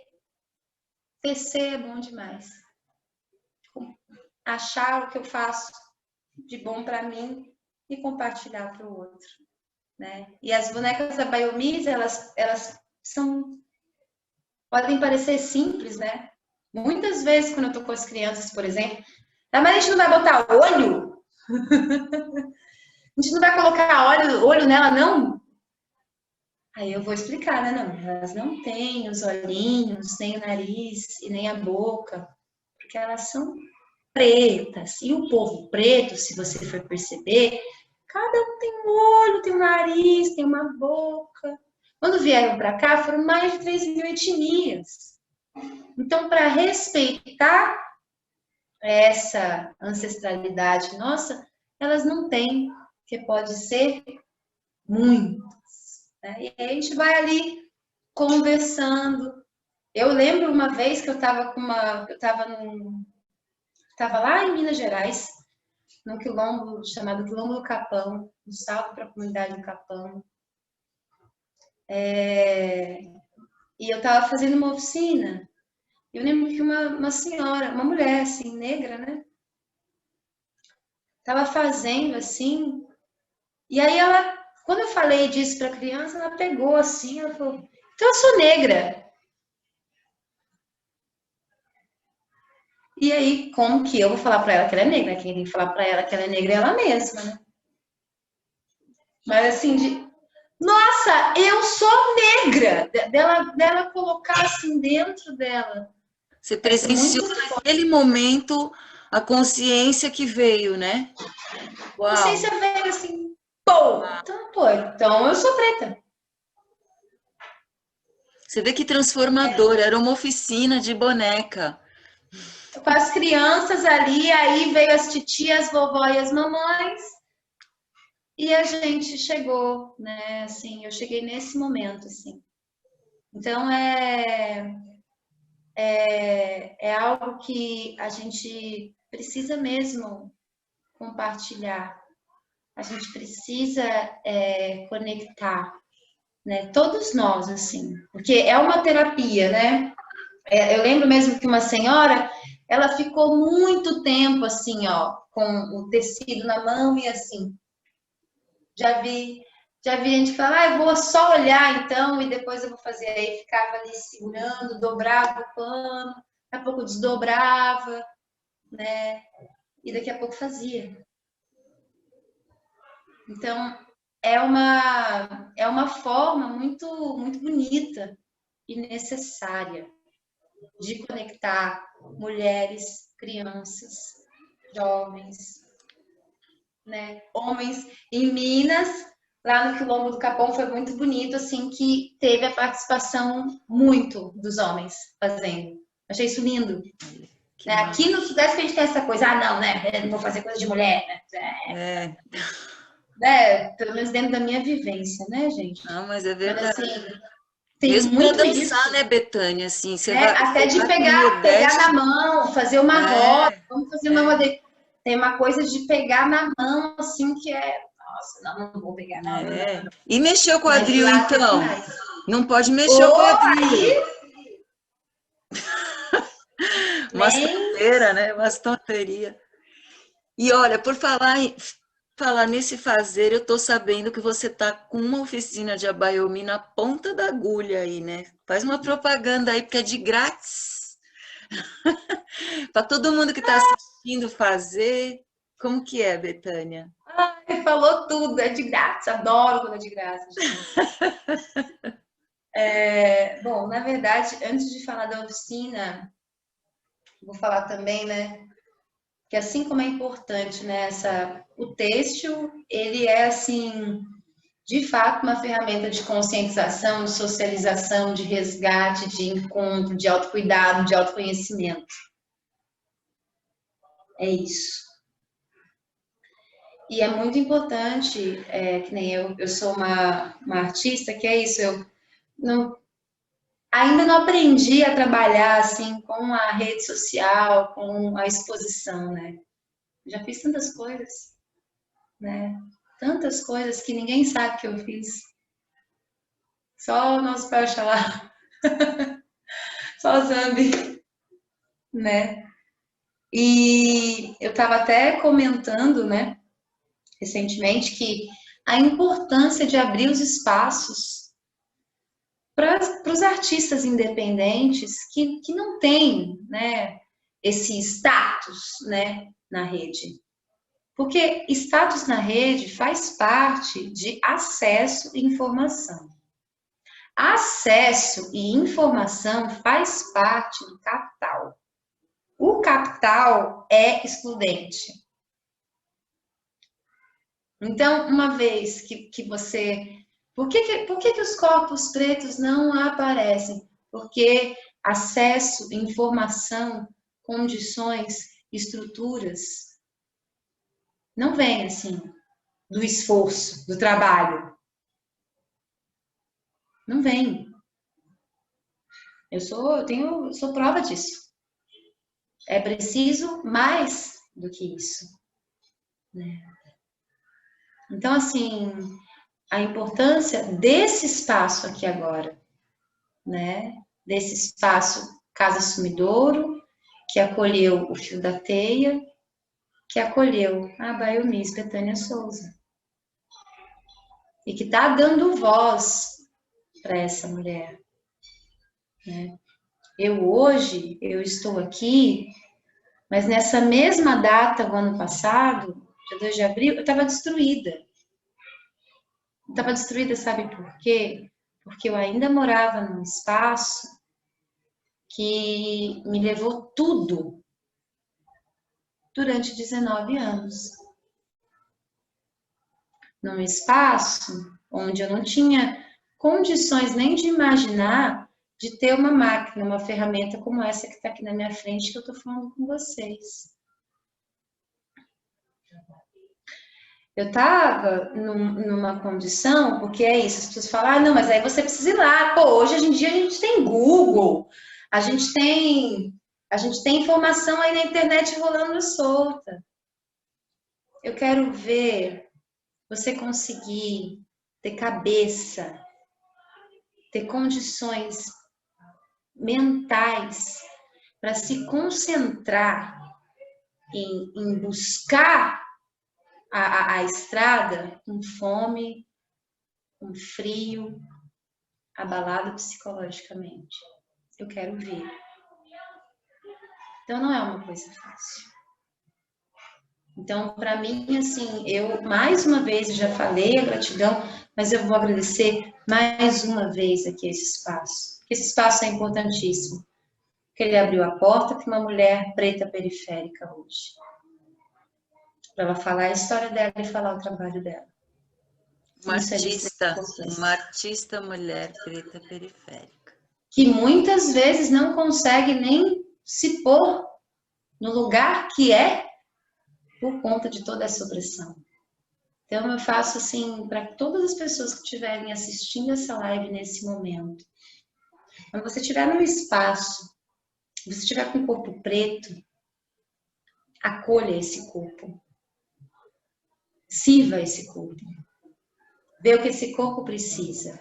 TC é bom demais. Achar o que eu faço de bom para mim e compartilhar para o outro, né? E as bonecas da Biomis, elas podem parecer simples, né? Muitas vezes, quando eu tô com as crianças, por exemplo, mas a gente não vai botar olho? A gente não vai colocar olho nela, não? Aí eu vou explicar, né? Não, elas não têm os olhinhos, nem o nariz e nem a boca, porque elas são pretas. E o povo preto, se você for perceber, cada um tem um olho, tem um nariz, tem uma boca. Quando vieram para cá, foram mais de 3 mil etnias. Então, para respeitar essa ancestralidade nossa, elas não têm, que pode ser muitas. Né? E aí a gente vai ali conversando. Eu lembro uma vez que eu estava lá em Minas Gerais, num quilombo chamado Quilombo do Capão, um salto para a comunidade do Capão. E eu estava fazendo uma oficina. Eu lembro que uma senhora, uma mulher assim, negra, né? Tava fazendo assim. E aí quando eu falei disso para a criança, ela pegou assim, ela falou: "Então eu sou negra". E aí, como que eu vou falar para ela que ela é negra? Quem tem que falar para ela que ela é negra é ela mesma, né? Mas assim, nossa, eu sou negra! Dela colocar assim dentro dela. Você presenciou naquele momento a consciência que veio, né? Uau. A consciência veio assim, pô! Então eu sou preta. Você vê que transformador, era uma oficina de boneca. Com as crianças ali, aí veio as titias, vovó e as mamães. E a gente chegou, né? Assim, eu cheguei nesse momento, assim. Então é algo que a gente precisa mesmo compartilhar. A gente precisa conectar, né? Todos nós, assim, porque é uma terapia, né? Eu lembro mesmo que uma senhora, ela ficou muito tempo assim, ó, com o tecido na mão e assim. Já vi gente falar, eu vou só olhar então e depois eu vou fazer. Aí ficava ali segurando, dobrava o pano, daqui a pouco desdobrava, né? E daqui a pouco fazia. Então, é uma forma muito, muito bonita e necessária de conectar mulheres, crianças, jovens, né? Homens. Em Minas, lá no Quilombo do Capão, foi muito bonito, assim, que teve a participação muito dos homens fazendo. Achei isso lindo. Né? Aqui no Sudeste a gente tem essa coisa, não, né? Eu não vou fazer coisa de mulher, né? Pelo menos dentro da minha vivência, né, gente? Não, mas é verdade. Mas, assim, Tem Mesmo para muito dançar, isso. né, Betânia? Assim, você Né? vai, Até você de vai para o pegar na Nordeste. mão, fazer uma roda, É, vamos fazer uma é, roda. Tem uma coisa de pegar na mão, assim, que é. Nossa, não vou pegar, não. é. E mexer o Mas quadril, lá tem então? mais. Não pode mexer o Ou quadril. aí, Umas nem. tonteiras, né? Umas tonteria. E olha, por falar nesse fazer, eu tô sabendo que você tá com uma oficina de Abayomi na ponta da agulha aí, né? Faz uma propaganda aí, porque é de grátis. Para todo mundo que está assistindo fazer. Como que é, Betânia? Ai, falou tudo, é de graça. Adoro quando é de graça, gente. Bom, na verdade, antes de falar da oficina, vou falar também, né? Que assim como é importante, né, o têxtil, ele é assim, de fato, uma ferramenta de conscientização, de socialização, de resgate, de encontro, de autocuidado, de autoconhecimento. É isso. E é muito importante, que nem eu sou uma artista, que é isso, eu não, ainda não aprendi a trabalhar assim com a rede social, com a exposição, né? Já fiz tantas coisas, né? Tantas coisas que ninguém sabe que eu fiz. Só o nosso pai Oxalá, só o Zambi, né? E eu estava até comentando, né, recentemente, que a importância de abrir os espaços para os artistas independentes que não têm, né, esse status, né, na rede. Porque status na rede faz parte de acesso e informação. Acesso e informação faz parte do capital. O capital é excludente. Então, uma vez que você. Por que os corpos pretos não aparecem? Porque acesso, informação, condições, estruturas não vem assim do esforço, do trabalho. Não vem. Eu sou prova disso. É preciso mais do que isso, né? Então, assim, a importância desse espaço aqui agora, né? Desse espaço Casa Sumidouro, que acolheu o Fio da Teia, que acolheu a Abayomi Betânia Souza. E que está dando voz para essa mulher, né? Hoje, eu estou aqui, mas nessa mesma data, do ano passado, dia 2 de abril, eu estava destruída. Estava destruída, sabe por quê? Porque eu ainda morava num espaço que me levou tudo durante 19 anos. Num espaço onde eu não tinha condições nem de imaginar de ter uma máquina, uma ferramenta como essa que está aqui na minha frente, que eu estou falando com vocês. Eu estava numa condição, porque é isso, as pessoas falam, não, mas aí você precisa ir lá. Pô, hoje em dia a gente tem Google, a gente tem informação aí na internet rolando solta. Eu quero ver você conseguir ter cabeça, ter condições mentais para se concentrar em buscar a estrada com fome, com frio, abalado psicologicamente. Eu quero ver. Então não é uma coisa fácil. Então, para mim, assim, eu mais uma vez já falei a gratidão, mas eu vou agradecer mais uma vez aqui esse espaço. Esse espaço é importantíssimo, porque ele abriu a porta para uma mulher preta periférica hoje, para ela falar a história dela e falar o trabalho dela. Isso é de extrema Uma importância. artista mulher preta periférica. Que muitas vezes não consegue nem se pôr no lugar que é por conta de toda essa opressão. Então eu faço assim para todas as pessoas que estiverem assistindo essa live nesse momento. Quando você estiver num espaço, você estiver com o corpo preto, acolha esse corpo. Sirva esse corpo. Vê o que esse corpo precisa.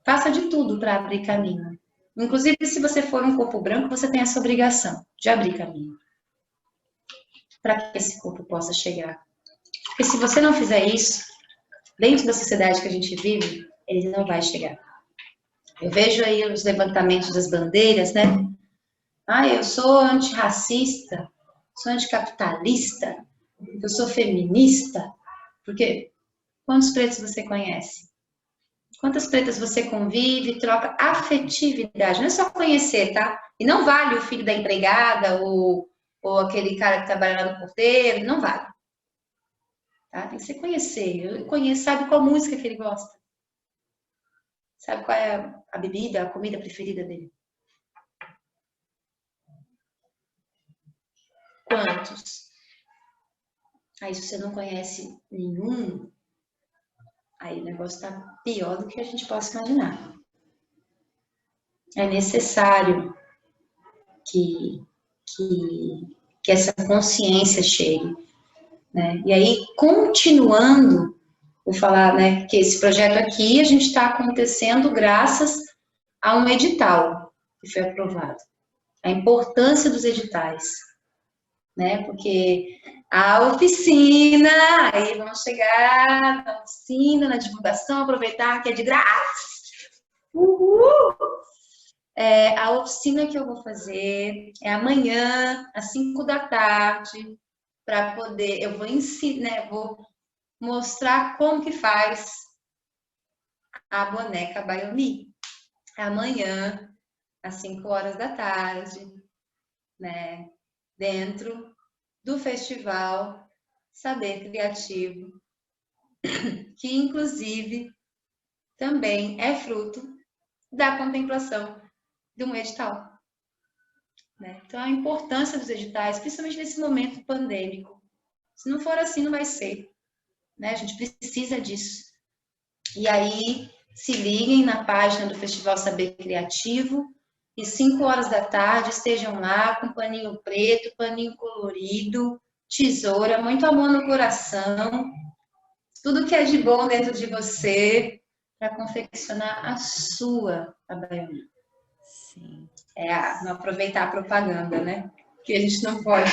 Faça de tudo para abrir caminho. Inclusive, se você for um corpo branco, você tem essa obrigação de abrir caminho para que esse corpo possa chegar. Porque se você não fizer isso, dentro da sociedade que a gente vive, ele não vai chegar. Eu vejo aí os levantamentos das bandeiras, né? Ah, eu sou antirracista, sou anticapitalista, eu sou feminista. Porque quantos pretos você conhece? Quantas pretas você convive, troca afetividade? Não é só conhecer, tá? E não vale o filho da empregada ou aquele cara que trabalha lá no porteiro, não vale. Tá? Tem que ser conhecer. Conheço, sabe qual música que ele gosta? Sabe qual é a bebida, a comida preferida dele? Quantos? Aí, se você não conhece nenhum, aí o negócio tá pior do que a gente possa imaginar. É necessário que essa consciência chegue, né? E aí, continuando, vou falar, né, que esse projeto aqui a gente está acontecendo graças a um edital que foi aprovado. A importância dos editais, né? Porque a oficina, aí vamos chegar na oficina, na divulgação, aproveitar que é de graça. Uhul! A oficina que eu vou fazer é amanhã, às 5 da tarde, para poder, eu vou ensinar, né, vou mostrar como que faz a boneca Baiomi. Amanhã, às 5 horas da tarde, né, dentro do Festival Saber Criativo, que inclusive também é fruto da contemplação de um edital. Né? Então, a importância dos editais, principalmente nesse momento pandêmico. Se não for assim, não vai ser. Né? A gente precisa disso. E aí, se liguem na página do Festival Saber Criativo e 5 horas da tarde estejam lá com paninho preto, paninho colorido, tesoura, muito amor no coração, tudo que é de bom dentro de você para confeccionar a sua Baiomi. Sim. Não aproveitar a propaganda, né? Que a gente não pode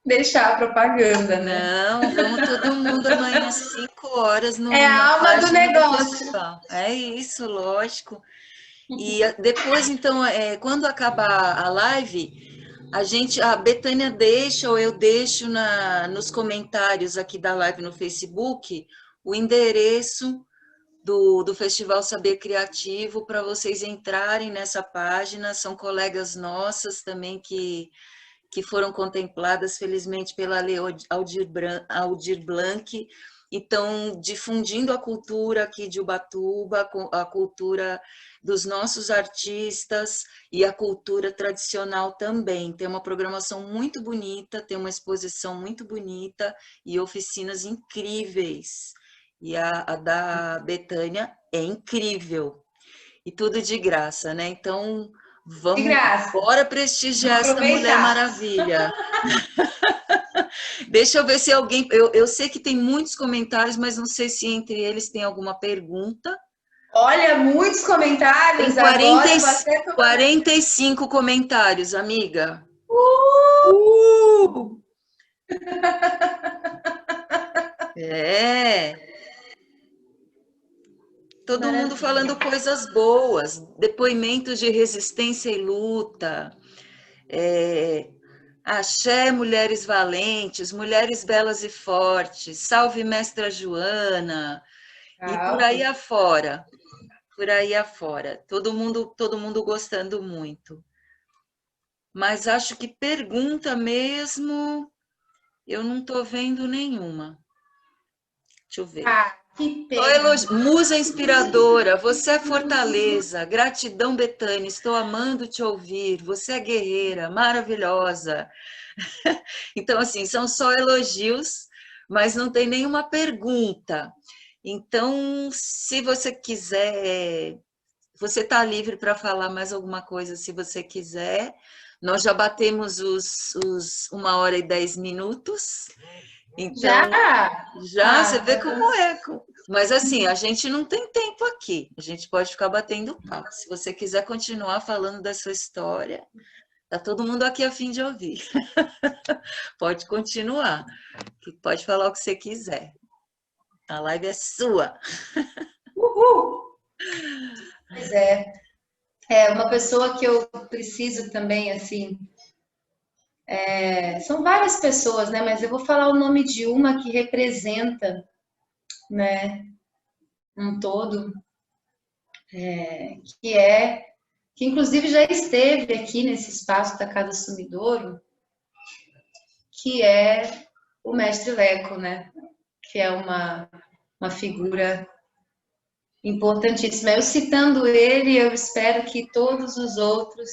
deixar a propaganda, né? Não, vamos todo mundo amanhã às 5 horas É a na alma do página do negócio. festival. É isso, lógico. E depois, então, quando acabar a live, a Betânia deixa, ou eu deixo nos comentários aqui da live no Facebook, o endereço do Festival Saber Criativo para vocês entrarem nessa página. São colegas nossas também que foram contempladas, felizmente, pela Lei Aldir Blanc, e estão difundindo a cultura aqui de Ubatuba, a cultura dos nossos artistas e a cultura tradicional também. Tem uma programação muito bonita, tem uma exposição muito bonita e oficinas incríveis. E a da Betânia é incrível. E tudo de graça, né? Então, vamos, bora prestigiar essa Mulher Maravilha. Deixa eu ver se alguém... Eu sei que tem muitos comentários, mas não sei se entre eles tem alguma pergunta. Olha, muitos comentários. Tem 45 comentários, amiga. Todo Maravilha. Mundo falando coisas boas, depoimentos de resistência e luta, axé, mulheres valentes, mulheres belas e fortes, salve mestra Joana, e por aí afora, todo mundo gostando muito. Mas acho que pergunta mesmo, eu não estou vendo nenhuma. Deixa eu ver. Que pena. Musa inspiradora, você é fortaleza, gratidão, Betânia, estou amando te ouvir, você é guerreira, maravilhosa. Então, assim, são só elogios, mas não tem nenhuma pergunta. Então, se você quiser você está livre para falar mais alguma coisa se você quiser. Nós já batemos os 1h10. Então, já, você vê como é. Mas assim, a gente não tem tempo aqui. A gente pode ficar batendo papo. Se você quiser continuar falando da sua história, tá todo mundo aqui a fim de ouvir. Pode continuar. Pode falar o que você quiser. A live é sua. Uhul! Pois é. É uma pessoa que eu preciso também, assim. São várias pessoas, né? Mas eu vou falar o nome de uma que representa, né, um todo, que inclusive já esteve aqui nesse espaço da Casa Sumidouro, que é o Mestre Leco, né? Que é uma figura importantíssima. Eu citando ele, eu espero que todos os outros,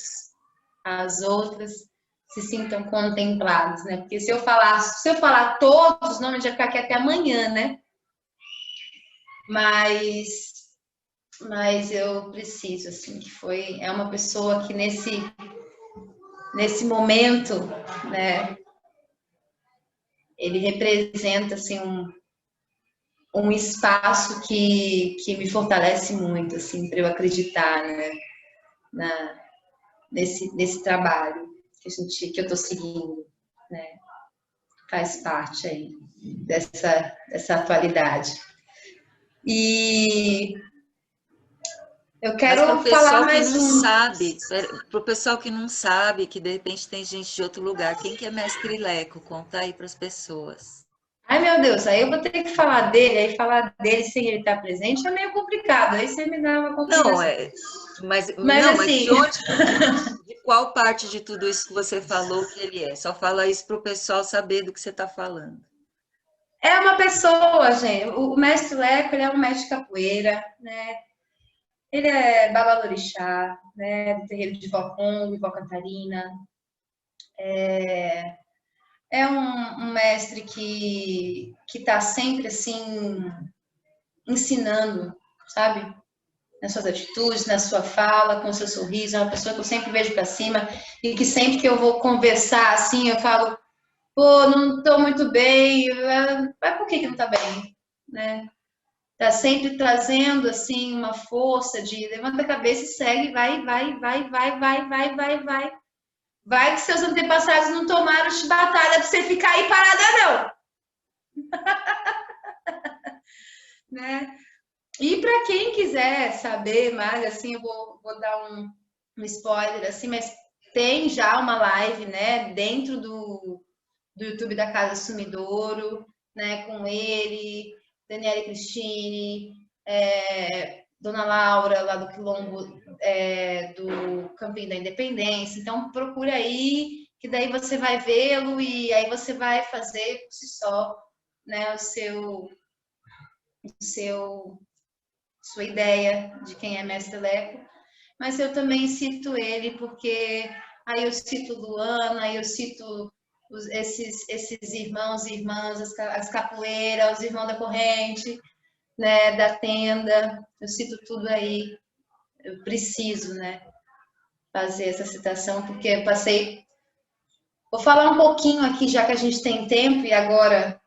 as outras, se sintam contemplados, né? Porque se eu falar todos os nomes, já ficar aqui até amanhã, né? Mas eu preciso, assim, é uma pessoa que nesse momento, né? Ele representa, assim, um espaço que me fortalece muito, assim, para eu acreditar, né? Nesse trabalho que eu estou seguindo, né? Faz parte aí dessa atualidade. E eu quero falar mais para o pessoal que não sabe, que de repente tem gente de outro lugar, quem que é Mestre Leco? Conta aí para as pessoas. Ai, meu Deus, aí eu vou ter que falar dele, aí falar dele sem ele estar presente é meio complicado, aí você me dá uma complicação. Mas assim... de qual parte de tudo isso que você falou que ele é? Só fala isso para o pessoal saber do que você está falando. É uma pessoa, gente, o Mestre Leco, ele é um mestre capoeira, né? Ele é babalorixá, né? Do terreiro de Vó Congo e Vó Cantarina. É um mestre que está sempre, assim, ensinando, sabe? Nas suas atitudes, na sua fala, com o seu sorriso. É uma pessoa que eu sempre vejo para cima e que sempre que eu vou conversar, assim, eu falo, pô, não estou muito bem. Mas por que não está bem? Né? Tá sempre trazendo, assim, uma força de levanta a cabeça e segue, vai. Vai que seus antepassados não tomaram chibatada pra você ficar aí parada, não. Né? E para quem quiser saber mais, assim, eu vou dar um spoiler, assim, mas tem já uma live, né, dentro do YouTube da Casa Sumidouro, né, com ele, Daniele Cristine, Dona Laura, lá do Quilombo, do Campinho da Independência. Então, procura aí, que daí você vai vê-lo e aí você vai fazer por si só, né, sua ideia de quem é Mestre Leco. Mas eu também cito ele porque aí eu cito Luana, aí eu cito esses irmãos e irmãs, as capoeiras, os irmãos da corrente, né, da tenda, eu cito tudo aí. Eu preciso, né, fazer essa citação, porque eu passei... Vou falar um pouquinho aqui, já que a gente tem tempo, e agora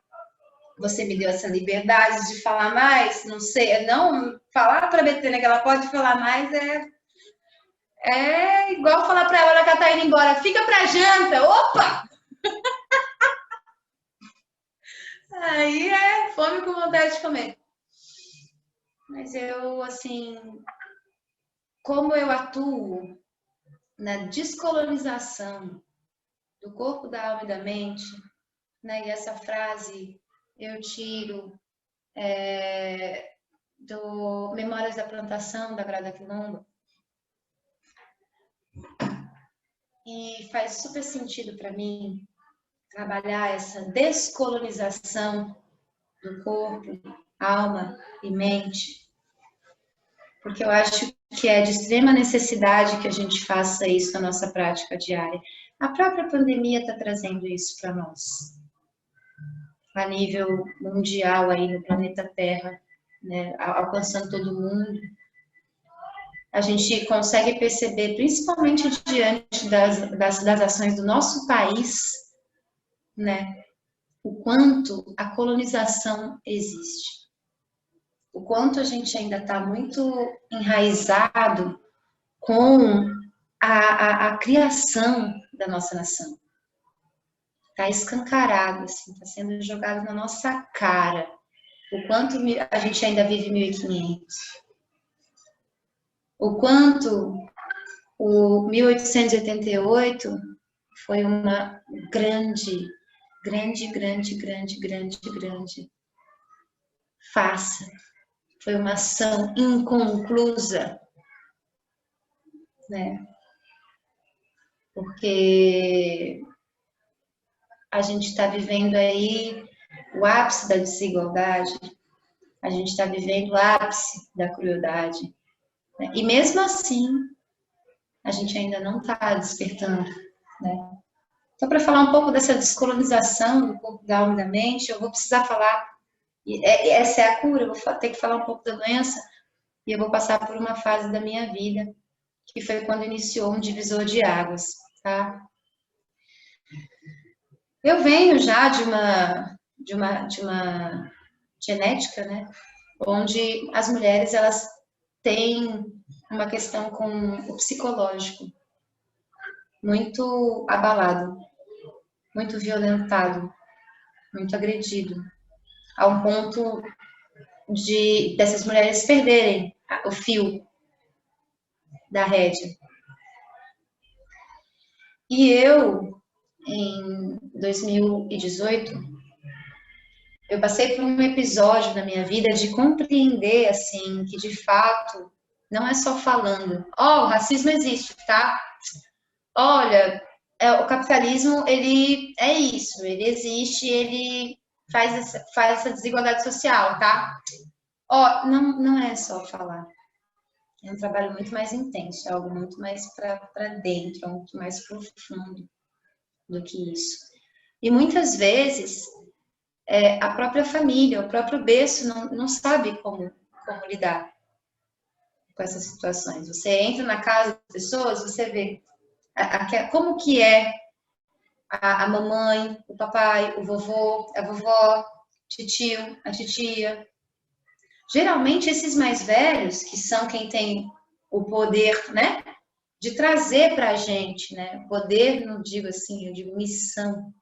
você me deu essa liberdade de falar mais, não sei, não falar para a Betânia que ela pode falar mais é igual falar para ela que ela tá indo embora, fica para janta, opa! Aí é fome com vontade de comer. Mas eu, assim, como eu atuo na descolonização do corpo, da alma e da mente, né? E essa frase eu tiro do Memórias da Plantação, da Grada Quilombo, e faz super sentido para mim trabalhar essa descolonização do corpo, alma e mente, porque eu acho que é de extrema necessidade que a gente faça isso na nossa prática diária. A própria pandemia está trazendo isso para nós, a nível mundial aí no planeta Terra, né, alcançando todo mundo. a gente consegue perceber, principalmente diante das ações do nosso país, né, o quanto a colonização existe. O quanto a gente ainda está muito enraizado com a criação da nossa nação. Está escancarado, assim, está sendo jogado na nossa cara. O quanto a gente ainda vive 1500. O quanto o 1888 foi uma grande farsa. Foi uma ação inconclusa, né? Porque a gente está vivendo aí o ápice da desigualdade, a gente está vivendo o ápice da crueldade, né? E mesmo assim, a gente ainda não está despertando, né? Então, para falar um pouco dessa descolonização do corpo, da alma e da mente, eu vou precisar falar, essa é a cura, eu vou ter que falar um pouco da doença, e eu vou passar por uma fase da minha vida, que foi quando iniciou um divisor de águas, tá? Eu venho já de uma genética, né? Onde as mulheres, elas têm uma questão com o psicológico muito abalado, muito violentado, muito agredido, ao ponto dessas mulheres perderem o fio da rédea. E eu, em 2018, eu passei por um episódio na minha vida de compreender, assim, que de fato não é só falando, ó, o racismo existe, tá? Olha, o capitalismo, ele é isso, ele existe, ele faz essa desigualdade social, tá? Ó, não é só falar. É um trabalho muito mais intenso, é algo muito mais para dentro, muito mais profundo do que isso. E muitas vezes, a própria família, o próprio berço não sabe como lidar com essas situações. Você entra na casa das pessoas, você vê como que é a mamãe, o papai, o vovô, a vovó, titio, a titia. Geralmente, esses mais velhos, que são quem tem o poder, né, de trazer para a gente, né, poder, não digo assim, eu digo missão,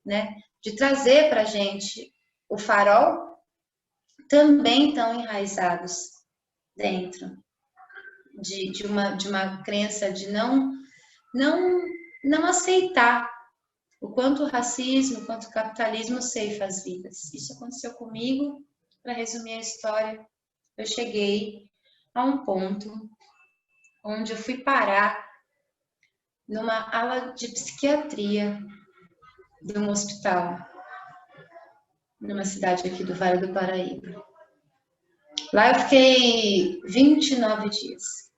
né, de trazer para a gente o farol, também estão enraizados dentro de uma crença de não aceitar o quanto o racismo, o quanto o capitalismo ceifa as vidas. Isso aconteceu comigo. Para resumir a história, eu cheguei a um ponto onde eu fui parar numa ala de psiquiatria de um hospital, numa cidade aqui do Vale do Paraíba. Lá eu fiquei 29 dias.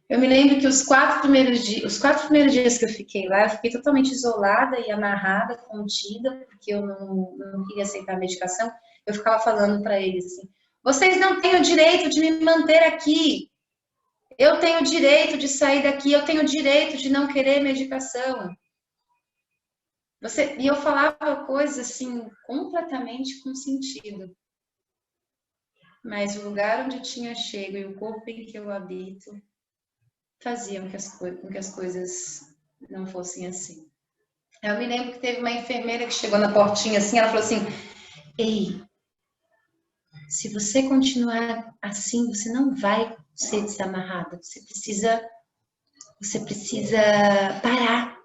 Eu me lembro que os quatro primeiros dias que eu fiquei lá, eu fiquei totalmente isolada e amarrada, contida, porque eu não queria aceitar a medicação. Eu ficava falando para eles assim: vocês não têm o direito de me manter aqui. Eu tenho o direito de sair daqui, eu tenho o direito de não querer medicação. E eu falava coisas assim, completamente com sentido. Mas o lugar onde eu tinha chego e o corpo em que eu habito faziam com que as coisas não fossem assim. Eu me lembro que teve uma enfermeira que chegou na portinha assim, ela falou assim: ei, se você continuar assim, você não vai ser desamarrada, você precisa parar.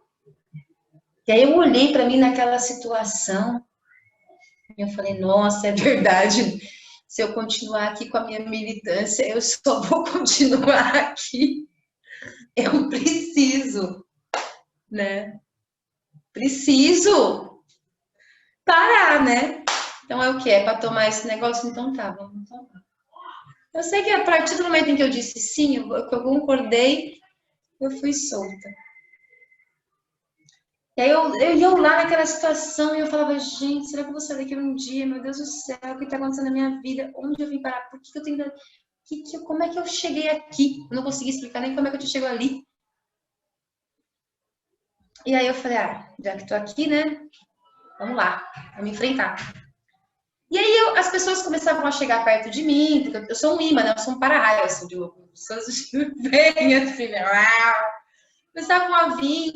E aí eu olhei para mim naquela situação e eu falei: nossa, é verdade, se eu continuar aqui com a minha militância, eu só vou continuar aqui. Eu preciso, né? Preciso parar, né? Então é o que? É para tomar esse negócio? Então tá, vamos tomar. Eu sei que a partir do momento em que eu disse sim, eu concordei, eu fui solta. E aí eu ia lá naquela situação e eu falava: gente, será que eu vou sair daqui um dia? Meu Deus do céu, o que está acontecendo na minha vida? Onde eu vim parar? Por que eu tenho que... como é que eu cheguei aqui? Eu não consegui explicar nem como é que eu chego ali. E aí eu falei, já que tô aqui, né? Vamos lá, vamos enfrentar. E aí as pessoas começavam a chegar perto de mim, porque eu sou um imã, né? Eu sou um para-raio, assim, de pessoas vêm assim, né? Começavam a vir.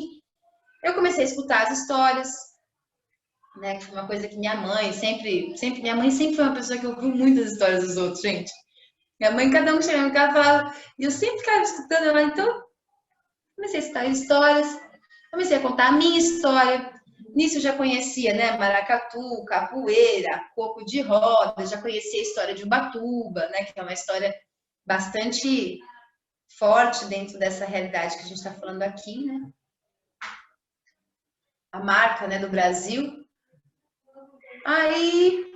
Eu comecei a escutar as histórias, né? Que foi uma coisa que minha mãe sempre foi uma pessoa que ouviu muitas histórias dos outros, gente. Minha mãe, cada um chegava em casa, falava, e eu sempre ficava escutando ela, então comecei a escutar histórias, comecei a contar a minha história. Nisso eu já conhecia, né, maracatu, capoeira, coco de roda, já conhecia a história de Ubatuba, né, que é uma história bastante forte dentro dessa realidade que a gente está falando aqui, né? A marca, né, do Brasil. Aí,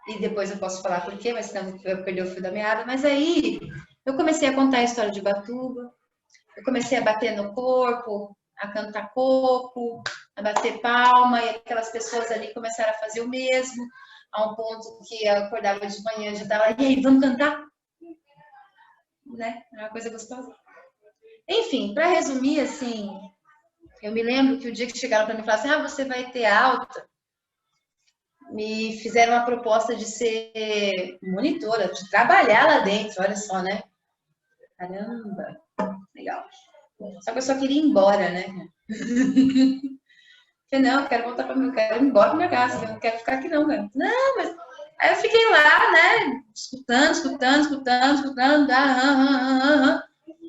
e depois eu posso falar por quê, mas senão eu vou perder o fio da meada, mas aí eu comecei a contar a história de Ubatuba, eu comecei a bater no corpo, a cantar coco, a bater palma, e aquelas pessoas ali começaram a fazer o mesmo, a um ponto que eu acordava de manhã e já estava, e aí, vamos cantar? Né? É uma coisa gostosa. Enfim, para resumir, assim, eu me lembro que o dia que chegaram para mim e falaram assim, você vai ter alta, me fizeram uma proposta de ser monitora, de trabalhar lá dentro, olha só, né? Caramba, legal. Só que eu só queria ir embora, né? Falei, não, eu quero voltar para mim, eu quero ir embora para minha casa, eu não quero ficar aqui não, cara. Não, mas... Aí eu fiquei lá, né, escutando,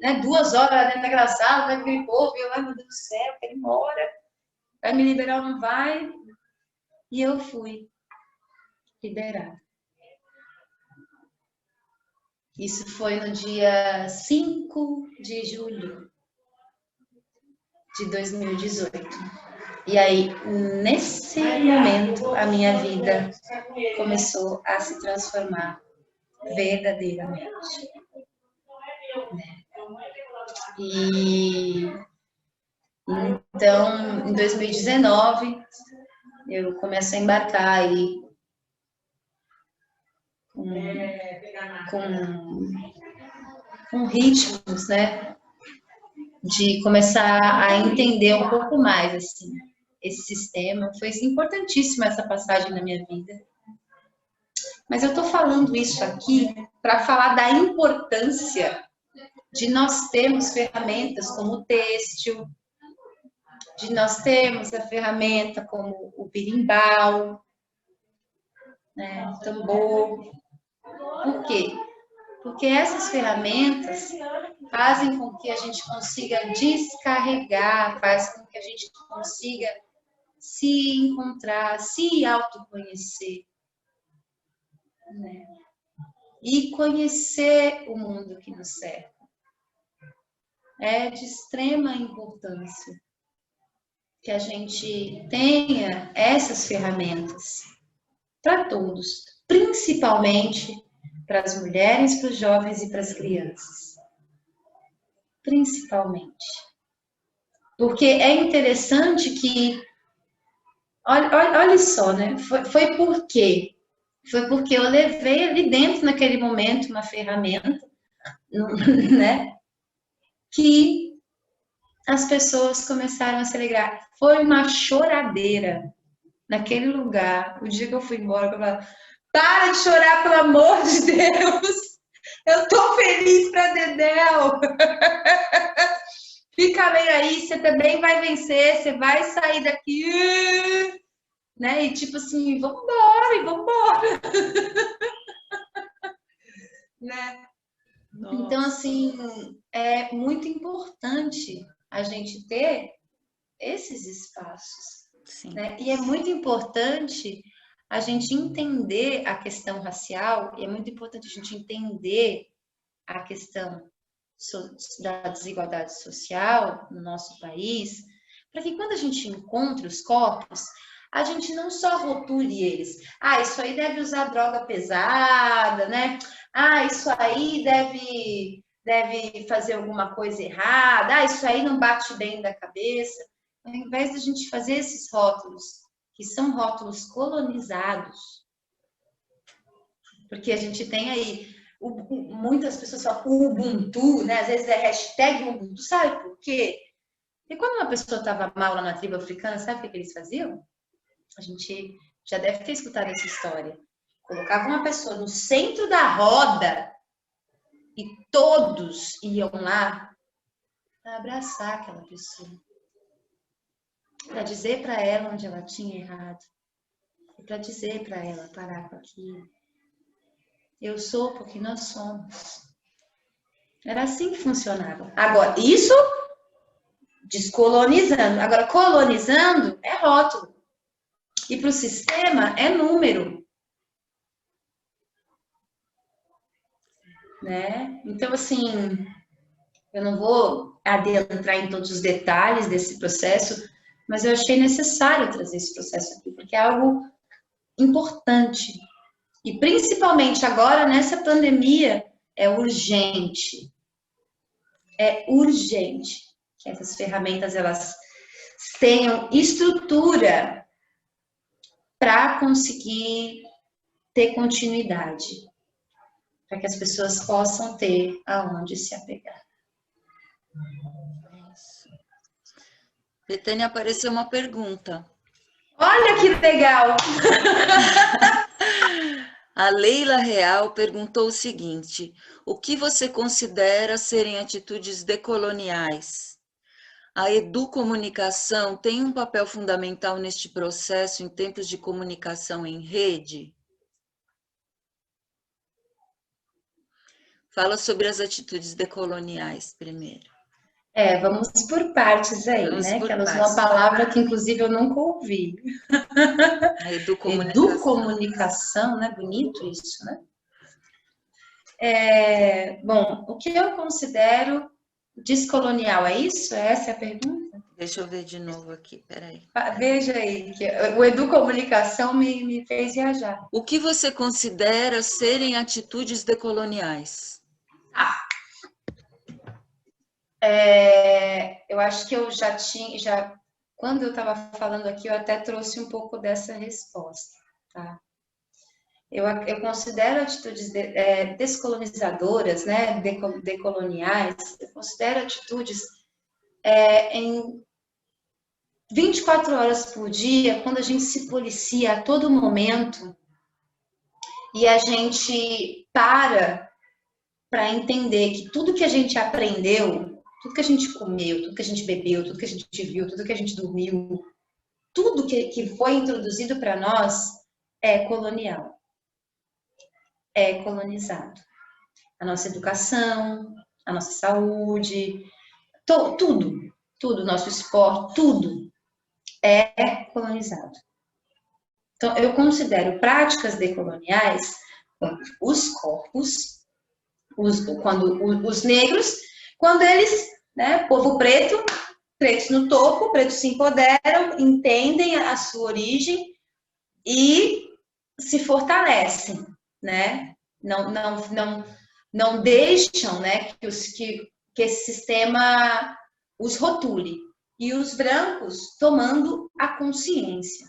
né, 2 horas lá dentro daquela sala, né, aquele povo, eu, meu Deus do céu, eu quero ir embora, vai me liberar ou não vai? E eu fui liberada. Isso foi no dia 5 de julho de 2018. E aí, nesse momento, a minha vida começou a se transformar verdadeiramente. E então, em 2019, eu começo a embarcar aí com ritmos, né? De começar a entender um pouco mais, assim, esse sistema. Foi importantíssima essa passagem na minha vida. Mas eu tô falando isso aqui para falar da importância de nós termos ferramentas como o têxtil, de nós termos a ferramenta como o berimbau, né, o tambor. Por quê? Porque essas ferramentas fazem com que a gente consiga descarregar, faz com que a gente consiga se encontrar, se autoconhecer, né? E conhecer o mundo que nos cerca. É de extrema importância que a gente tenha essas ferramentas para todos, principalmente para as mulheres, para os jovens e para as crianças. Principalmente. Porque é interessante que, olha só, né? Foi por quê? Foi porque eu levei ali dentro, naquele momento, uma ferramenta, né? Que as pessoas começaram a se alegrar. Foi uma choradeira naquele lugar. O dia que eu fui embora, eu falei, para de chorar, pelo amor de Deus! Eu tô feliz pra Dedéu! Fica bem aí, você também vai vencer, você vai sair daqui, né? E tipo assim, vambora, e vambora! Né? Então, assim, é muito importante a gente ter esses espaços. Né? E é muito importante a gente entender a questão racial, e é muito importante a gente entender a questão da desigualdade social no nosso país, para que quando a gente encontre os corpos, a gente não só rotule eles. Isso aí deve usar droga pesada, né? Isso aí deve fazer alguma coisa errada. Isso aí não bate bem da cabeça. Ao invés de a gente fazer esses rótulos, que são rótulos colonizados, porque a gente tem aí muitas pessoas falam Ubuntu, né? Às vezes é hashtag Ubuntu, sabe por quê? E quando uma pessoa estava mal lá na tribo africana, sabe o que eles faziam? A gente já deve ter escutado essa história. Colocava uma pessoa no centro da roda e todos iam lá para abraçar aquela pessoa, para dizer para ela onde ela tinha errado, para dizer para ela parar com aquilo. Eu sou porque nós somos. Era assim que funcionava. Agora, isso descolonizando. Agora, colonizando é rótulo. E para o sistema é número. Né? Então, assim, eu não vou adentrar em todos os detalhes desse processo, mas eu achei necessário trazer esse processo aqui, porque é algo importante. E principalmente agora, nessa pandemia, é urgente. É urgente que essas ferramentas elas tenham estrutura para conseguir ter continuidade, para que as pessoas possam ter aonde se apegar. Betânia, apareceu uma pergunta. Olha que legal! A Leila Real perguntou o seguinte: o que você considera serem atitudes decoloniais? A educomunicação tem um papel fundamental neste processo em tempos de comunicação em rede? Fala sobre as atitudes decoloniais primeiro. Vamos por partes aí, Vamos né? por Que ela usou partes. uma palavra que, inclusive, eu nunca ouvi. A educomunicação. Educomunicação, né? Bonito isso, né? Bom, o que eu considero descolonial, é isso? Essa é a pergunta? Deixa eu ver de novo aqui, peraí. Veja aí, que o educomunicação me fez viajar. O que você considera serem atitudes decoloniais? Eu acho que eu quando eu estava falando aqui, eu até trouxe um pouco dessa resposta, tá? Eu considero atitudes descolonizadoras, né, decoloniais, eu considero atitudes em 24 horas por dia, quando a gente se policia a todo momento e a gente para entender que tudo que a gente aprendeu, tudo que a gente comeu, tudo que a gente bebeu, tudo que a gente viu, tudo que a gente dormiu, tudo que foi introduzido para nós é colonial, é colonizado. A nossa educação, a nossa saúde, tudo, nosso esporte, tudo é colonizado. Então, eu considero práticas decoloniais os corpos, os negros, quando eles, né, povo preto, pretos no topo, pretos se empoderam, entendem a sua origem e se fortalecem, né? Não deixam, né, que esse sistema os rotule. E os brancos tomando a consciência,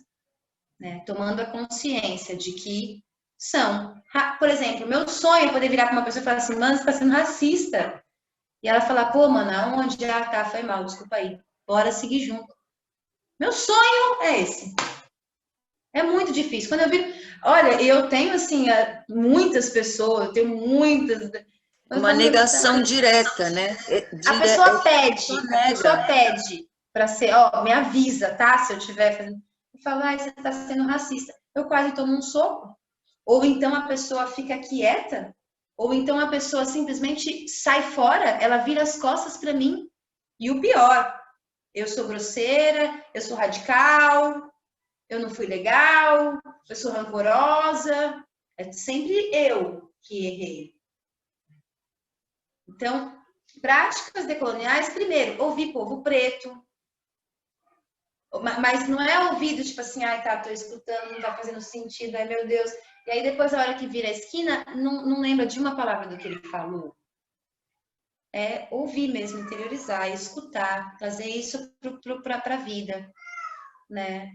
né? Tomando a consciência de que são. Por exemplo, meu sonho é poder virar para uma pessoa e falar assim, mano, você está sendo racista. E ela falar, pô, mano, aonde? Ah, tá, foi mal, desculpa aí. Bora seguir junto. Meu sonho é esse. É muito difícil. Quando eu vi... Olha, eu tenho, assim, muitas pessoas, eu tenho muitas... Uma negação direta, né? A pessoa pede para ser, ó, me avisa, tá? Se eu estiver fazendo... Eu falo, você está sendo racista. Eu quase tomo um soco. Ou então a pessoa fica quieta, ou então a pessoa simplesmente sai fora, ela vira as costas para mim. E o pior, eu sou grosseira, eu sou radical, eu não fui legal, eu sou rancorosa. É sempre eu que errei. Então, práticas decoloniais, primeiro, ouvir povo preto. Mas não é ouvido, tipo assim, ai, tá, tô escutando, não tá fazendo sentido, ai, meu Deus. E aí depois, a hora que vira a esquina, não lembra de uma palavra do que ele falou. É ouvir mesmo, interiorizar, escutar, trazer isso para a vida, né?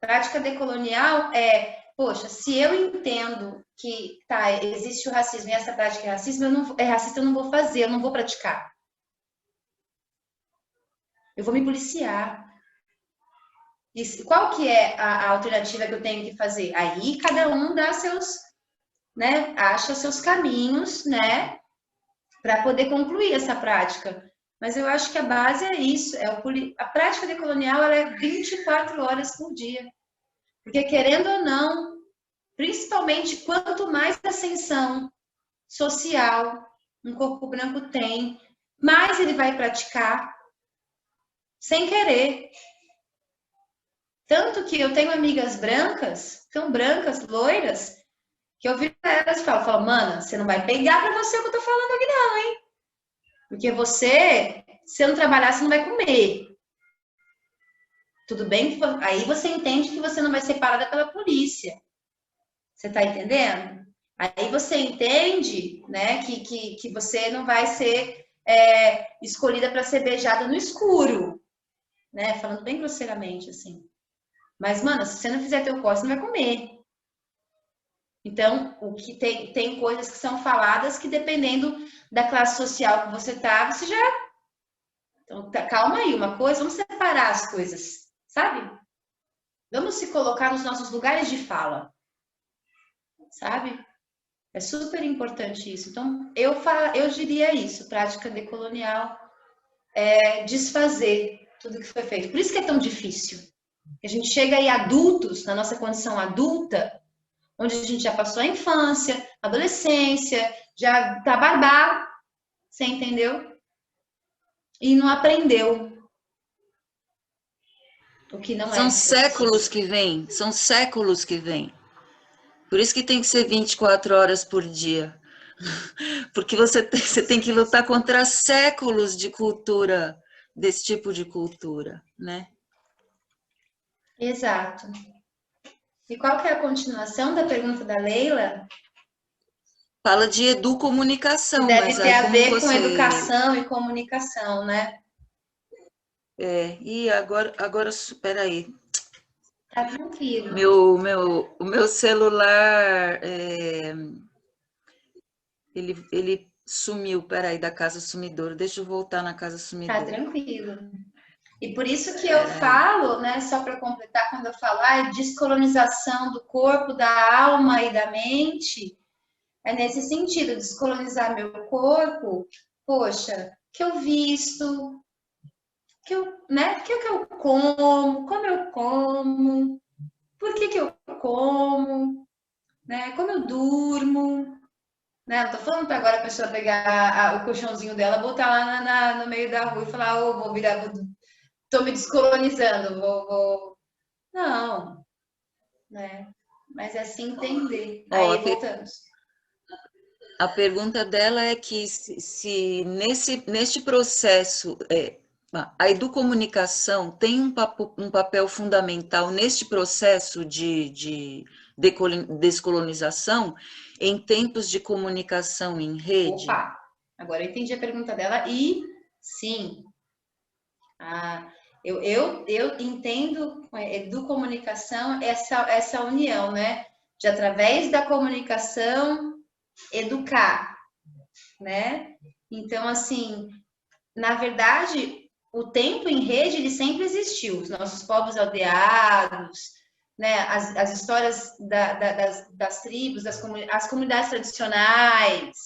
Prática decolonial é poxa, se eu entendo que existe o racismo e essa prática é racismo, é racista, eu não vou fazer, eu não vou praticar. Eu vou me policiar. E qual que é a alternativa que eu tenho que fazer? Aí cada um dá seus, né, acha seus caminhos, né, para poder concluir essa prática. Mas eu acho que a base é isso, a prática decolonial ela é 24 horas por dia. Porque querendo ou não, principalmente quanto mais ascensão social um corpo branco tem, mais ele vai praticar sem querer. Tanto que eu tenho amigas brancas, tão brancas, loiras, que eu vi elas e falo, mana, você não vai pegar pra você o que eu tô falando aqui não, hein? Porque você, se eu não trabalhar, você não vai comer. Tudo bem? Aí você entende que você não vai ser parada pela polícia. Você tá entendendo? Aí você entende, né, que você não vai ser escolhida para ser beijada no escuro, né? Falando bem grosseiramente, assim. Mas, mano, se você não fizer teu corte, você não vai comer. Então, o que tem coisas que são faladas que, dependendo da classe social que você tá, você já... Então, calma aí, uma coisa, vamos separar as coisas, sabe? Vamos se colocar nos nossos lugares de fala, sabe? É super importante isso. Então, eu diria isso, prática decolonial é desfazer tudo que foi feito. Por isso que é tão difícil. A gente chega aí adultos, na nossa condição adulta, onde a gente já passou a infância, a adolescência, já tá barbado, você entendeu? E não aprendeu o que não São é. séculos que vêm, são séculos que vêm. Por isso que tem que ser 24 horas por dia. Porque você tem que lutar contra séculos de cultura, desse tipo de cultura, né? Exato. E qual que é a continuação da pergunta da Leila? Fala de Que educomunicação, deve mas ter aí a como ver com você... educação e comunicação, né? E agora, espera aí. Tá tranquilo. O meu celular, ele sumiu, peraí, da casa sumidoura. Deixa eu voltar na casa Tá sumidoura. tranquilo. E por isso que eu Peraí. falo, né, só para completar, quando eu falar descolonização do corpo, da alma e da mente, é nesse sentido, descolonizar meu corpo, poxa, que eu visto, que eu, né, que eu como eu como, por que eu como, né, como eu durmo, né, não tô falando para agora a pessoa pegar o colchãozinho dela, botar lá no meio da rua e falar, oh, tô me descolonizando, vou... Não, né? Mas é assim entender. Ó, Aí voltamos. a pergunta dela é que se neste processo, a educomunicação tem um papel fundamental neste processo de descolonização em tempos de comunicação em rede? Opa, agora eu entendi a pergunta dela e sim, eu entendo educomunicação essa união, né? De através da comunicação educar, né? Então, assim, na verdade, o tempo em rede ele sempre existiu. Os nossos povos aldeados, né? As histórias das tribos, as comunidades tradicionais,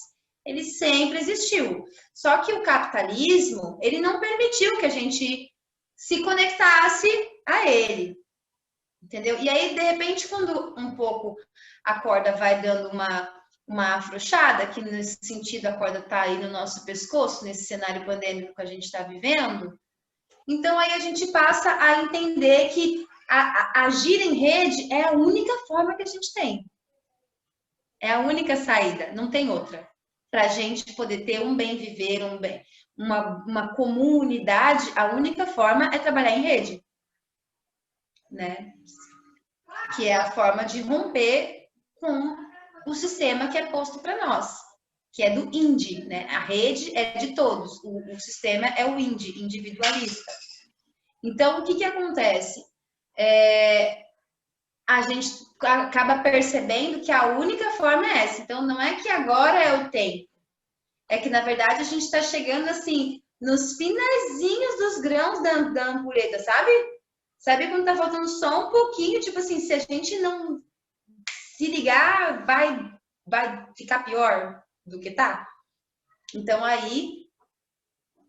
ele sempre existiu. Só que o capitalismo ele não permitiu que a gente se conectasse a ele, entendeu? E aí, de repente, quando um pouco a corda vai dando uma afrouxada, que nesse sentido a corda está aí no nosso pescoço, nesse cenário pandêmico que a gente está vivendo, então aí a gente passa a entender que agir em rede é a única forma que a gente tem. É a única saída, não tem outra. Para a gente poder ter um bem viver, uma comunidade, a única forma é trabalhar em rede, né? Que é a forma de romper com o sistema que é posto para nós, que é do INDI, né? A rede é de todos, o sistema é o INDI, individualista. Então, o que acontece? A gente acaba percebendo que a única forma é essa. Então, não é que agora é o tempo. É que, na verdade, a gente está chegando, assim, nos finalzinhos dos grãos da ampulheta, sabe? Sabe quando tá faltando só um pouquinho? Tipo assim, se a gente não se ligar, vai ficar pior do que tá. Então, aí,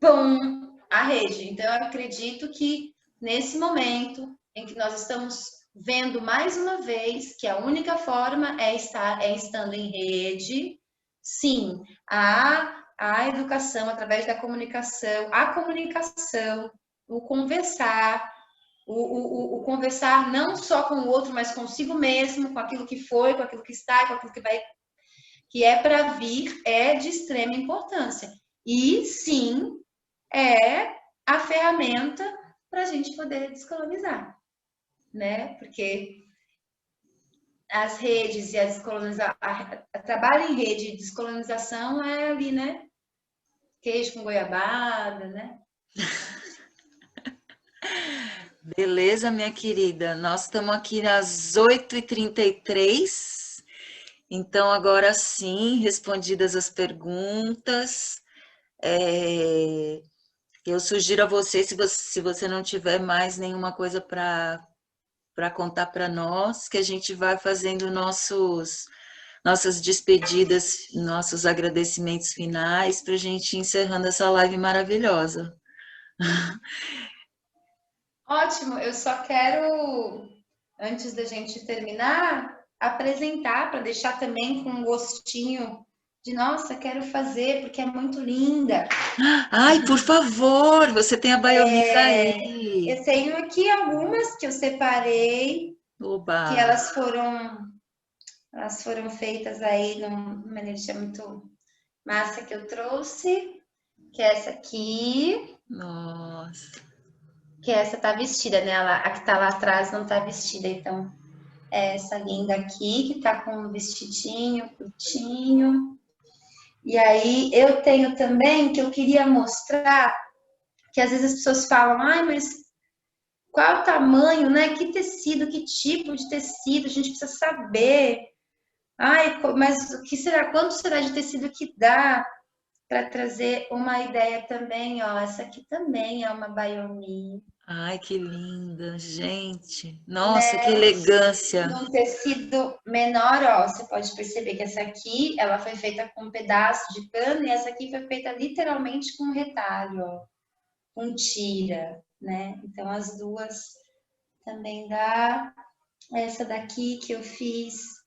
pum, a rede. Então, eu acredito que nesse momento em que nós estamos vendo mais uma vez que a única forma é estando em rede, sim, a educação através da comunicação, a comunicação, o conversar, o conversar não só com o outro, mas consigo mesmo, com aquilo que foi, com aquilo que está, com aquilo que vai, que é para vir, é de extrema importância. E sim, é a ferramenta para a gente poder descolonizar, né? Porque as redes e a descolonização, trabalho em rede e descolonização é ali, né? Queijo com goiabada, né? Beleza, minha querida? Nós estamos aqui às 8h33. Então, agora sim, respondidas as perguntas, eu sugiro a você, se você não tiver mais nenhuma coisa para contar para nós, que a gente vai fazendo nossas despedidas, nossos agradecimentos finais, para a gente ir encerrando essa live maravilhosa. Ótimo, eu só quero, antes da gente terminar, apresentar, para deixar também com um gostinho de, nossa, quero fazer, porque é muito linda. Ai, por favor, você tem a baionisa aí. Eu tenho aqui algumas que eu separei, Oba! que elas foram feitas aí numa energia muito massa que eu trouxe, que é essa aqui, Nossa, que essa tá vestida, né? A que tá lá atrás não tá vestida, então é essa linda aqui, que tá com um vestidinho curtinho. E aí eu tenho também que eu queria mostrar, que às vezes as pessoas falam, ai, mas qual é o tamanho, né? Que tecido, que tipo de tecido, a gente precisa saber. Ai, mas o que será, quanto será de tecido que dá para trazer uma ideia também, ó. Essa aqui também é uma baiomi, ai, que linda, gente. Nossa, que né? elegância. Num tecido menor, ó, você pode perceber que essa aqui, ela foi feita com um pedaço de pano e essa aqui foi feita literalmente com retalho, ó, com tira, né? Então as duas também dá. Essa daqui que eu fiz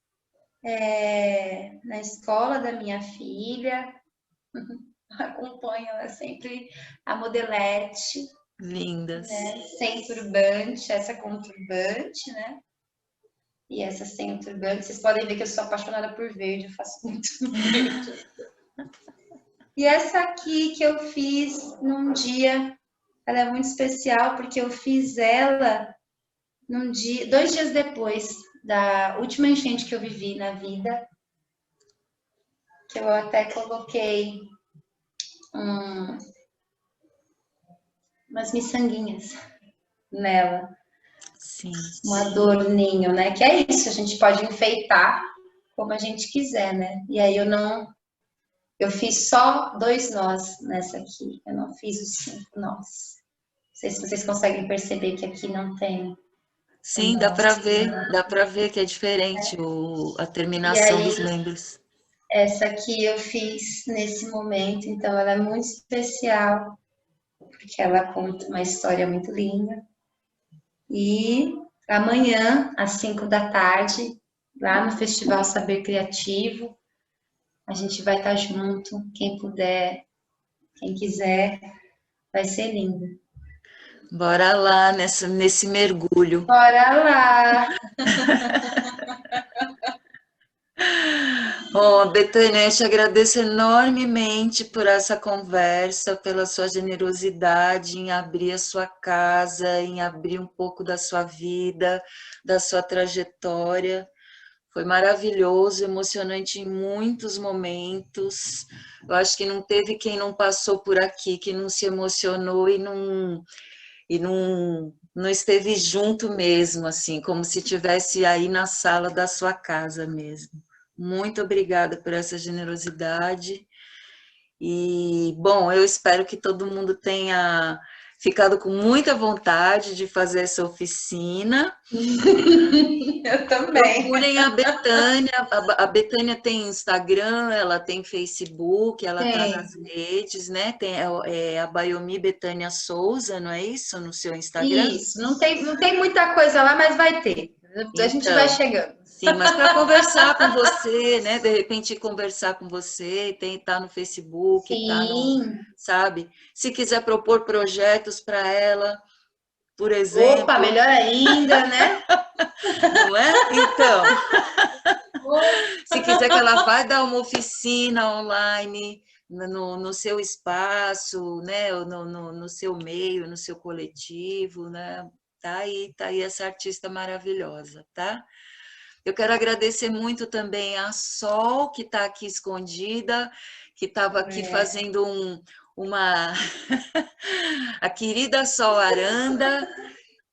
na escola da minha filha, acompanha ela sempre, a modelete, Lindas. né? Sem turbante, essa com turbante, né? E essa sem o turbante. Vocês podem ver que eu sou apaixonada por verde, eu faço muito verde. E essa aqui que eu fiz num dia, ela é muito especial porque eu fiz ela num dia, 2 dias depois da última enchente que eu vivi na vida, que eu até coloquei umas miçanguinhas nela, Sim. um adorninho, né? Que é isso, a gente pode enfeitar como a gente quiser, né? E aí eu fiz só 2 nós nessa aqui, eu não fiz os 5 nós. Não sei se vocês conseguem perceber que aqui não tem o Sim, nó. dá para ver que é diferente a E terminação dos aí, membros. essa aqui eu fiz nesse momento, então ela é muito especial, porque ela conta uma história muito linda. E amanhã, às 5 da tarde, lá no Festival Saber Criativo, a gente vai estar junto. Quem puder, quem quiser, vai ser lindo. Bora lá nesse mergulho. Bora lá! Oh, Betânia, eu te agradeço enormemente por essa conversa, pela sua generosidade em abrir a sua casa, em abrir um pouco da sua vida, da sua trajetória. Foi maravilhoso, emocionante em muitos momentos. Eu acho que não teve quem não passou por aqui, que não se emocionou e não não esteve junto mesmo, assim, como se tivesse aí na sala da sua casa mesmo. Muito obrigada por essa generosidade. E, bom, eu espero que todo mundo tenha ficado com muita vontade de fazer essa oficina. Eu também. Procurem a Betânia. A Betânia tem Instagram, ela tem Facebook, ela está nas Tem. redes, né? Tem a Baiomi Betânia Souza, não é isso? No seu Instagram? Isso, não tem muita coisa lá, mas vai ter. A gente vai Então, chegando. sim, mas para conversar com você, né? De repente conversar com você, tem tá no Facebook, tá no, Sim. sabe? Se quiser propor projetos para ela, por Opa, exemplo, melhor ainda, né? não é? Então, se quiser que ela vá dar uma oficina online no seu espaço, né? Ou no seu meio, no seu coletivo, né? Tá aí essa artista maravilhosa, tá? Eu quero agradecer muito também a Sol, que está aqui escondida, que estava aqui fazendo uma... a querida Sol Aranda,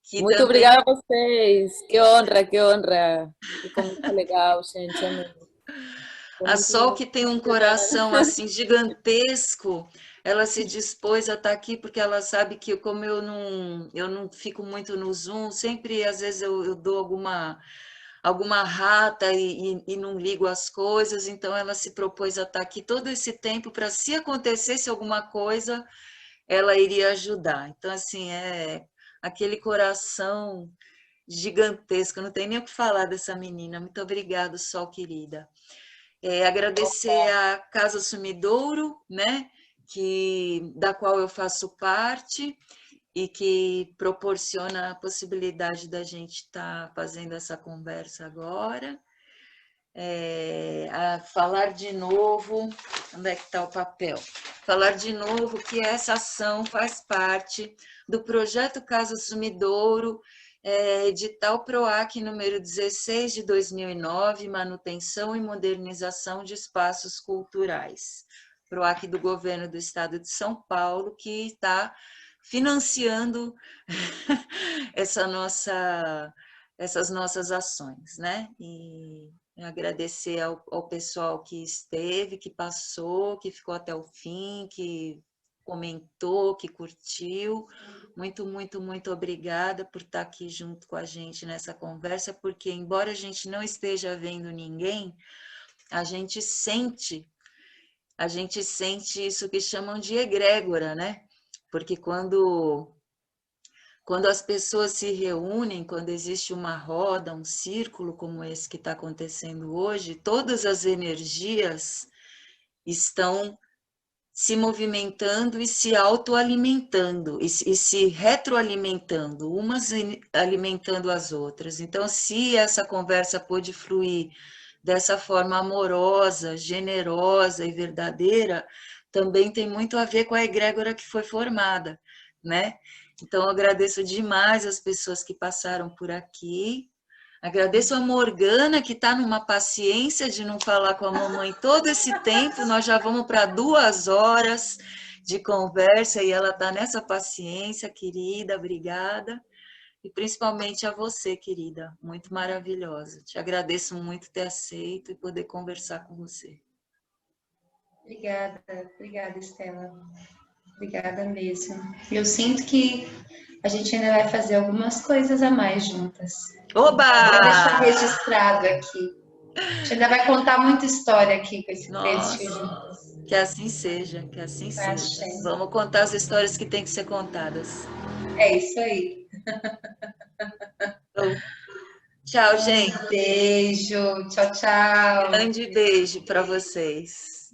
que Muito também... obrigada a vocês. Que honra, que honra. Ficou muito legal, gente. Amei. Foi A muito Sol, que tem um coração emocionante. assim gigantesco, ela se dispôs a estar aqui porque ela sabe que como eu não fico muito no Zoom, sempre às vezes eu dou alguma rata e não ligo as coisas, então ela se propôs a estar aqui todo esse tempo para se acontecesse alguma coisa, ela iria ajudar. Então assim, é aquele coração gigantesco, não tem nem o que falar dessa menina. Muito obrigada, Sol querida. Agradecer a Casa Sumidouro, né, da qual eu faço parte e que proporciona a possibilidade da gente estar fazendo essa conversa agora. A falar de novo, onde é que está o papel? Falar de novo que essa ação faz parte do projeto Casa Sumidouro, edital PROAC número 16 de 2009, manutenção e modernização de espaços culturais. PROAC do governo do estado de São Paulo, que está financiando essas nossas ações, né? E agradecer ao pessoal que esteve, que passou, que ficou até o fim, que comentou, que curtiu. Muito, muito, muito obrigada por estar aqui junto com a gente nessa conversa, porque embora a gente não esteja vendo ninguém, a gente sente isso que chamam de egrégora, né? Porque quando as pessoas se reúnem, quando existe uma roda, um círculo como esse que está acontecendo hoje, todas as energias estão se movimentando e se autoalimentando e se retroalimentando, umas alimentando as outras. Então, se essa conversa pôde fluir dessa forma amorosa, generosa e verdadeira, também tem muito a ver com a egrégora que foi formada, né? Então, eu agradeço demais as pessoas que passaram por aqui. Agradeço a Morgana, que está numa paciência de não falar com a mamãe todo esse tempo. Nós já vamos para 2 horas de conversa e ela está nessa paciência, querida, obrigada. E principalmente a você, querida, muito maravilhosa. Te agradeço muito ter aceito e poder conversar com você. Obrigada, Estela. Obrigada mesmo. Eu sinto que a gente ainda vai fazer algumas coisas a mais juntas. Oba! Vou deixar registrado aqui. A gente ainda vai contar muita história aqui com esse trecho juntas. Que assim seja, que assim seja. Axé. Vamos contar as histórias que têm que ser contadas. É isso aí. Então, tchau, gente. Beijo. Tchau, tchau. Grande beijo para vocês.